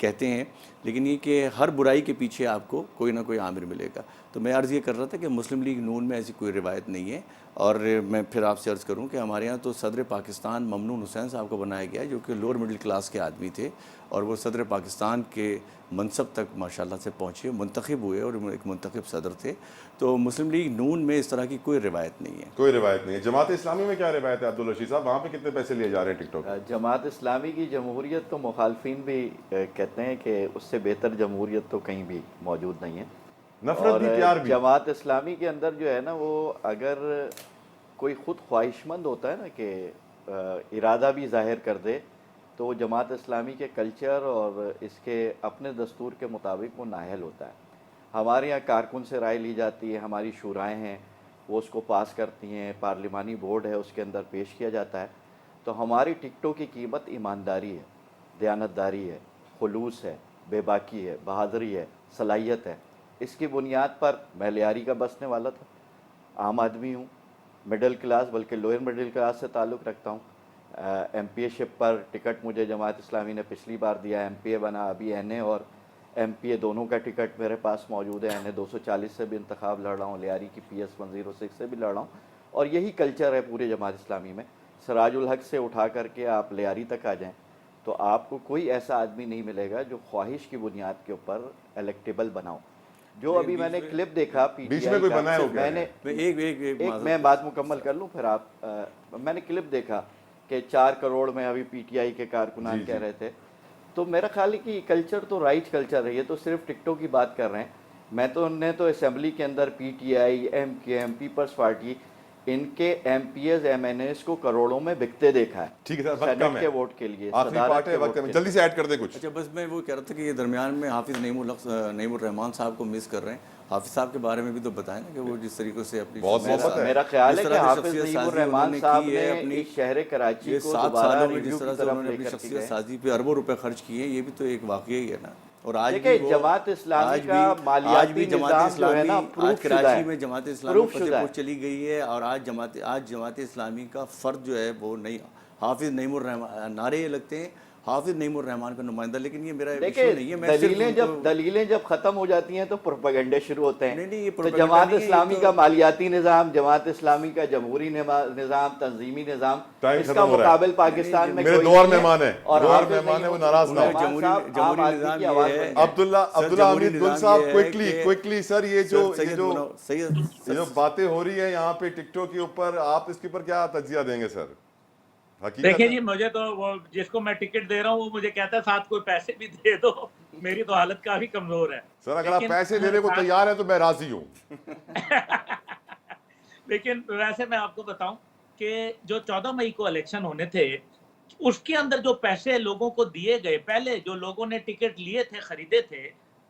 [SPEAKER 2] कहते हैं। लेकिन ये कि हर बुराई के पीछे आपको कोई ना कोई आमिर मिलेगा। तो मैं अर्ज़ ये कर रहा था कि मुस्लिम लीग नून में ऐसी कोई रिवायत नहीं है। और मैं फिर आपसे अर्ज़ करूं कि हमारे यहाँ तो सदर पाकिस्तान ममनून हुसैन साहब को बनाया गया है, जो कि लोअर मिडिल क्लास के आदमी थे, और वो सदर पाकिस्तान के मनसब तक माशाल्लाह से पहुँचे, मुंतखब हुए और एक मुंतखब सदर थे। तो मुस्लिम लीग नून में इस तरह की कोई रिवायत नहीं है।
[SPEAKER 1] कोई रिवायत नहीं है। जमात इस्लामी में क्या रिवायत है अब्दुल रशीद साहब, वहाँ पे कितने पैसे लिए जा रहे हैं टिकटॉक?
[SPEAKER 5] जमात इस्लामी की जमहूरियत तो मुखालफिन भी कहते हैं कि उससे बेहतर जमहूरियत तो कहीं भी मौजूद नहीं है।
[SPEAKER 1] नफरत भी, प्यार भी।
[SPEAKER 5] जमात इस्लामी के अंदर जो है ना, वो अगर कोई ख़ुद ख्वाहिशमंद होता है ना कि इरादा भी ज़ाहिर कर दे, तो वो जमात इस्लामी के कल्चर और इसके अपने दस्तूर के मुताबिक वो नाअहल होता है। हमारे यहाँ कारकुन से राय ली जाती है, हमारी शुराएँ हैं वो उसको पास करती हैं, पार्लिमानी बोर्ड है उसके अंदर पेश किया जाता है। तो हमारी टिकटों की कीमत ईमानदारी है, दयानतदारी है, खुलूस है, बेबाकी है, बहादुरी है, सलाहियत है। इसकी बुनियाद पर मैं लियारी का बसने वाला था, आम आदमी हूँ, मिडिल क्लास बल्कि लोअर मिडिल क्लास से ताल्लुक़ रखता हूँ। MPA-शिप पर टिकट मुझे जमात इस्लामी ने पिछली बार दिया, MPA बना, अभी NA और MPA दोनों का टिकट मेरे पास मौजूद है। NA 240 से भी इंतखाब लड़ रहा हूँ, लियारी की PS 106 से भी लड़ रहा हूँ, और यही कल्चर है पूरे जमात इस्लामी में। सिराजुल हक से उठा करके आप लियारी तक आ जाएँ तो आपको कोई ऐसा आदमी नहीं मिलेगा जो ख्वाहिश की बुनियाद के ऊपर इलेक्टेबल बनाओ। जो अभी मैंने क्लिप देखा
[SPEAKER 1] बीच में कोई बनाया हो क्या?
[SPEAKER 5] मैंने मैं बात मुकम्मल कर लूँ फिर आप मैंने क्लिप देखा कि 4 करोड़ में अभी PTI के कारकुनान कह रहे थे। तो मेरा ख्याल है कि कल्चर तो राइट कल्चर है, ये तो सिर्फ टिकटों की बात कर रहे हैं। मैं तो उन्हें तो असेंबली के अंदर PTI, MKM, पीपल्स पार्टी, इनके MPs MNAs को करोड़ों में बिकते देखा है।
[SPEAKER 1] ठीक है सर, वक्त
[SPEAKER 5] सेनेट
[SPEAKER 1] कम है,
[SPEAKER 5] के वोट के लिए,
[SPEAKER 1] आखिरी पार्ट है, वक्त कम है, जल्दी से ऐड कर दे कुछ।
[SPEAKER 2] अच्छा, बस मैं वो कह रहा था कि ये दरमियान में हाफिज़ नईमुर रहमान साहब को मिस कर रहे हैं। हाफिज़ साहब के बारे में भी तो बताएं ना कि वो जिस तरीके से अपनी
[SPEAKER 1] बहुत मोहब्बत है।
[SPEAKER 5] मेरा ख्याल है
[SPEAKER 2] जिस
[SPEAKER 5] कि
[SPEAKER 2] तरह से
[SPEAKER 5] हाफिज़
[SPEAKER 2] शख्सियत
[SPEAKER 5] नईमुर
[SPEAKER 2] साजी
[SPEAKER 5] रहमान
[SPEAKER 2] उन्होंने
[SPEAKER 5] साहब
[SPEAKER 2] की
[SPEAKER 5] ने
[SPEAKER 2] है अपनी
[SPEAKER 5] इस शहर कराची
[SPEAKER 2] ये
[SPEAKER 5] को
[SPEAKER 2] 7
[SPEAKER 5] दोबारा
[SPEAKER 2] सालों में
[SPEAKER 5] रिव्यू
[SPEAKER 2] जिस
[SPEAKER 5] की
[SPEAKER 2] तरह से
[SPEAKER 5] तरफ
[SPEAKER 2] उन्होंने अपनी
[SPEAKER 5] लेकर के
[SPEAKER 2] शख्सियत
[SPEAKER 5] गए।
[SPEAKER 2] साजी पे अरबों रुपए खर्च किए हैं, ये भी तो एक वाकया ही है ना। और आज
[SPEAKER 5] देखिए,
[SPEAKER 2] भी
[SPEAKER 5] जमात इस्लामी का मालियाती निज़ाम जो है ना,
[SPEAKER 2] आज
[SPEAKER 5] प्रूफ शुदा
[SPEAKER 2] कराची
[SPEAKER 5] है,
[SPEAKER 2] में जमात इस्लामी
[SPEAKER 5] प्रूफ शुदा
[SPEAKER 2] फतेहपुर
[SPEAKER 5] है।
[SPEAKER 2] चली गई है, और आज जमात इस्लामी का फ़र्द जो है वो नहीं, हाफिज़ नईमुर रहमान नारे लगते हैं हाफिज़ नईमुर रहमान का नुमाइंदा, लेकिन ये मेरा इशू नहीं है। मैं
[SPEAKER 5] दलीलें जब खत्म हो जाती हैं तो प्रोपेगेंडे शुरू होते हैं।
[SPEAKER 2] नहीं, ये
[SPEAKER 5] तो जमात इस्लामी का मालियाती निज़ाम, जमात इस्लामी का जमहूरी निज़ाम, तंजीमी निज़ाम, इसका मुकाबल पाकिस्तान में
[SPEAKER 1] मेरे दो और मेहमान हैं,
[SPEAKER 5] और
[SPEAKER 1] मेहमान है, वो नाराज ना हो। अब्दुल्ला हमीद गुल साहब, क्विकली सर, ये जो बातें हो रही है यहाँ पे टिकटॉक के ऊपर, आप इसके ऊपर क्या तजिया देंगे सर?
[SPEAKER 4] देखिए जी, मुझे तो वो जिसको मैं टिकट दे रहा हूँ वो मुझे कहता है साथ कोई पैसे भी दे दो, मेरी तो हालत काफी कमजोर है
[SPEAKER 1] सर। अगर आप पैसे देने को तैयार हैं तो मैं राजी हूँ।
[SPEAKER 4] लेकिन वैसे मैं आपको बताऊं कि जो 14 मई को इलेक्शन होने थे, उसके अंदर जो पैसे लोगों को दिए गए, पहले जो लोगों ने टिकट लिए थे, खरीदे थे,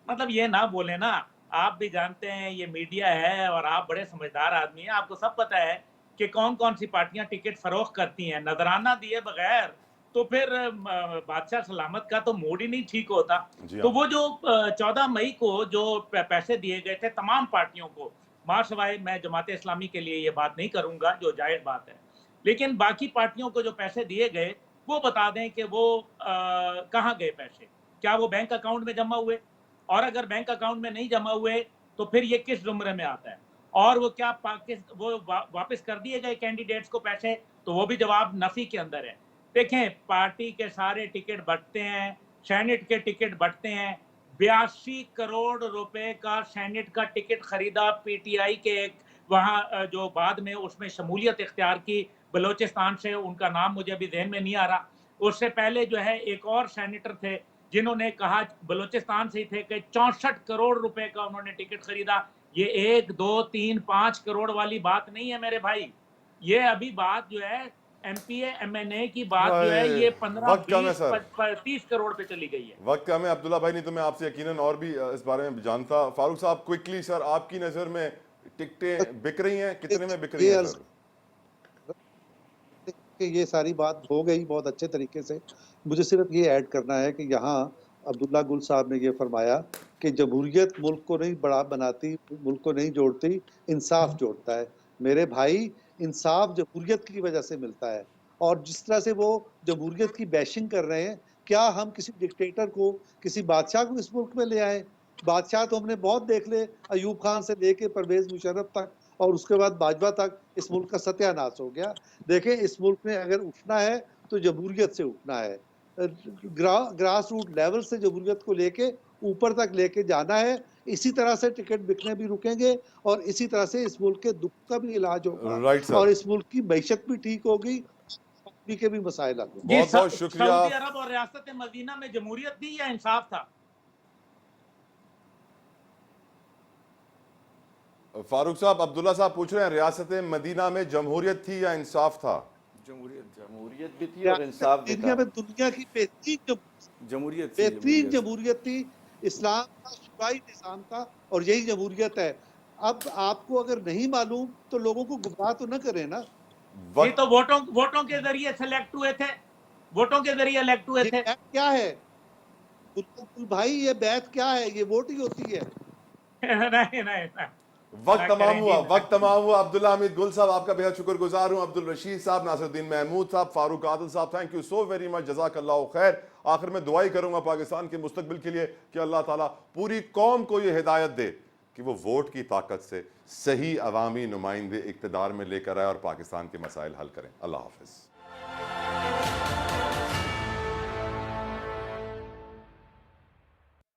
[SPEAKER 4] मतलब ये ना बोले ना, आप भी जानते हैं ये मीडिया है और आप बड़े समझदार आदमी हैं, आपको सब पता है कि कौन कौन सी पार्टियां टिकट फरोख्त करती हैं। नजराना दिए बगैर तो फिर बादशाह सलामत का तो मूड ही नहीं ठीक होता। तो वो जो 14 मई को जो पैसे दिए गए थे तमाम पार्टियों को, माशवाए मैं जमात इस्लामी के लिए ये बात नहीं करूंगा, जो जाहिर बात है, लेकिन बाकी पार्टियों को जो पैसे दिए गए वो बता दें कि वो कहाँ गए पैसे, क्या वो बैंक अकाउंट में जमा हुए, और अगर बैंक अकाउंट में नहीं जमा हुए तो फिर ये किस जुमरे में आता है, और वो क्या वो वापस कर दिए गए कैंडिडेट्स को पैसे, तो वो भी जवाब नफी के अंदर है। देखें, पार्टी के सारे टिकट बंटते हैं, सेनेट के टिकट बंटते हैं, 82 करोड़ रुपए का सेनेट का टिकट खरीदा पीटीआई के एक वहां जो बाद में उसमें शमूलियत इख्तियार की बलोचिस्तान से, उनका नाम मुझे अभी ध्यान में नहीं आ रहा। उससे पहले जो है एक और सेनेटर थे जिन्होंने कहा, बलोचिस्तान से ही थे, कि 64 करोड़ रुपए का उन्होंने टिकट खरीदा। ये 1, 2, 3, 5 करोड़ वाली बात नहीं है मेरे भाई। ये अभी बात जो है एमपीए एमएनए की बात जो है ये 15,
[SPEAKER 1] वक्त कम है
[SPEAKER 4] 20,
[SPEAKER 1] सर।
[SPEAKER 4] 30 करोड़ पे चली गई है।
[SPEAKER 1] वक्त कम है अब्दुल्ला भाई, नहीं तो मैं आपसे यकीनन और भी इस बारे में जानता। फारूक साहब क्विकली सर, आपकी नज़र में टिकटें बिक रही हैं, कितने में बिक रही
[SPEAKER 3] ये
[SPEAKER 1] हैं
[SPEAKER 3] अर्ज
[SPEAKER 1] सर?
[SPEAKER 3] कि ये सारी बात हो गई बहुत अच्छे तरीके से। मुझे सिर्फ ये ऐड करना है कि यहाँ अब्दुल्ला गुल साहब ने ये फरमाया कि जमहूरियत मुल्क को नहीं बड़ा बनाती, मुल्क को नहीं जोड़ती, इंसाफ जोड़ता है। मेरे भाई, इंसाफ जमहूरियत की वजह से मिलता है। और जिस तरह से वो जमहूरियत की बैशिंग कर रहे हैं, क्या हम किसी डिक्टेटर को, किसी बादशाह को इस मुल्क में ले आए? बादशाह तो हमने बहुत देख ले, अयूब खान से लेके परवेज मुशर्रफ तक और उसके बाद बाजवा तक इस मुल्क का सत्यानाश हो गया। देखें, इस मुल्क में अगर उठना है तो जमहूरियत से उठना है, ग्रास रूट लेवल से जमहूरियत को लेके ऊपर तक लेके जाना है। इसी तरह से टिकट बिकने भी रुकेंगे और इसी तरह से इस मुल्क के दुख का भी इलाज होगा
[SPEAKER 1] राइट सर,
[SPEAKER 3] और इस मुल्क की मैशत भी ठीक होगी, आदमी के भी मसाइल हल होंगे।
[SPEAKER 4] जी,
[SPEAKER 1] बहुत बहुत शुक्रिया।
[SPEAKER 4] सऊदी अरब और रियासत मदीना में जमहूरियत थी या इंसाफ था?
[SPEAKER 1] फारूक साहब, अब्दुल्ला साहब पूछ रहे हैं रियासत मदीना में जमहूरियत थी या इंसाफ था?
[SPEAKER 5] जमहूरियत भी थी और इंसाफ भी था।
[SPEAKER 3] दुनिया की बेहतरीन जमहूरियत थी, इस्लाम का शुराई निज़ाम था और यही जमहूरियत है। अब आपको अगर नहीं मालूम तो लोगों को गुमराह तो न करें ना।
[SPEAKER 4] ये तो वोटों के जरिए सेलेक्ट हुए थे, वोटों के जरिए इलेक्ट हुए थे।
[SPEAKER 3] क्या है भाई, ये बैत क्या है? ये वोट ही होती है।
[SPEAKER 4] नहीं।
[SPEAKER 1] वक्त तमाम हुआ। अब्दुल्ला हमीद गुल साहब, आपका बेहद शुक्रगुजार हूँ। अब्दुल रशीद साहब, नासिरुद्दीन महमूद साहब, फारूक आदिल साहब, thank you so very much, जज़ाकल्लाहु खैर। आखिर में दुआई करूंगा पाकिस्तान के मुस्तकबिल के लिए कि अल्लाह ताला पूरी कौम को ये हिदायत दे कि वो वोट की ताकत से सही अवामी नुमाइंदे इक़्तिदार में लेकर आए और पाकिस्तान के मसाइल हल करें। अल्लाह हाफ़िज़।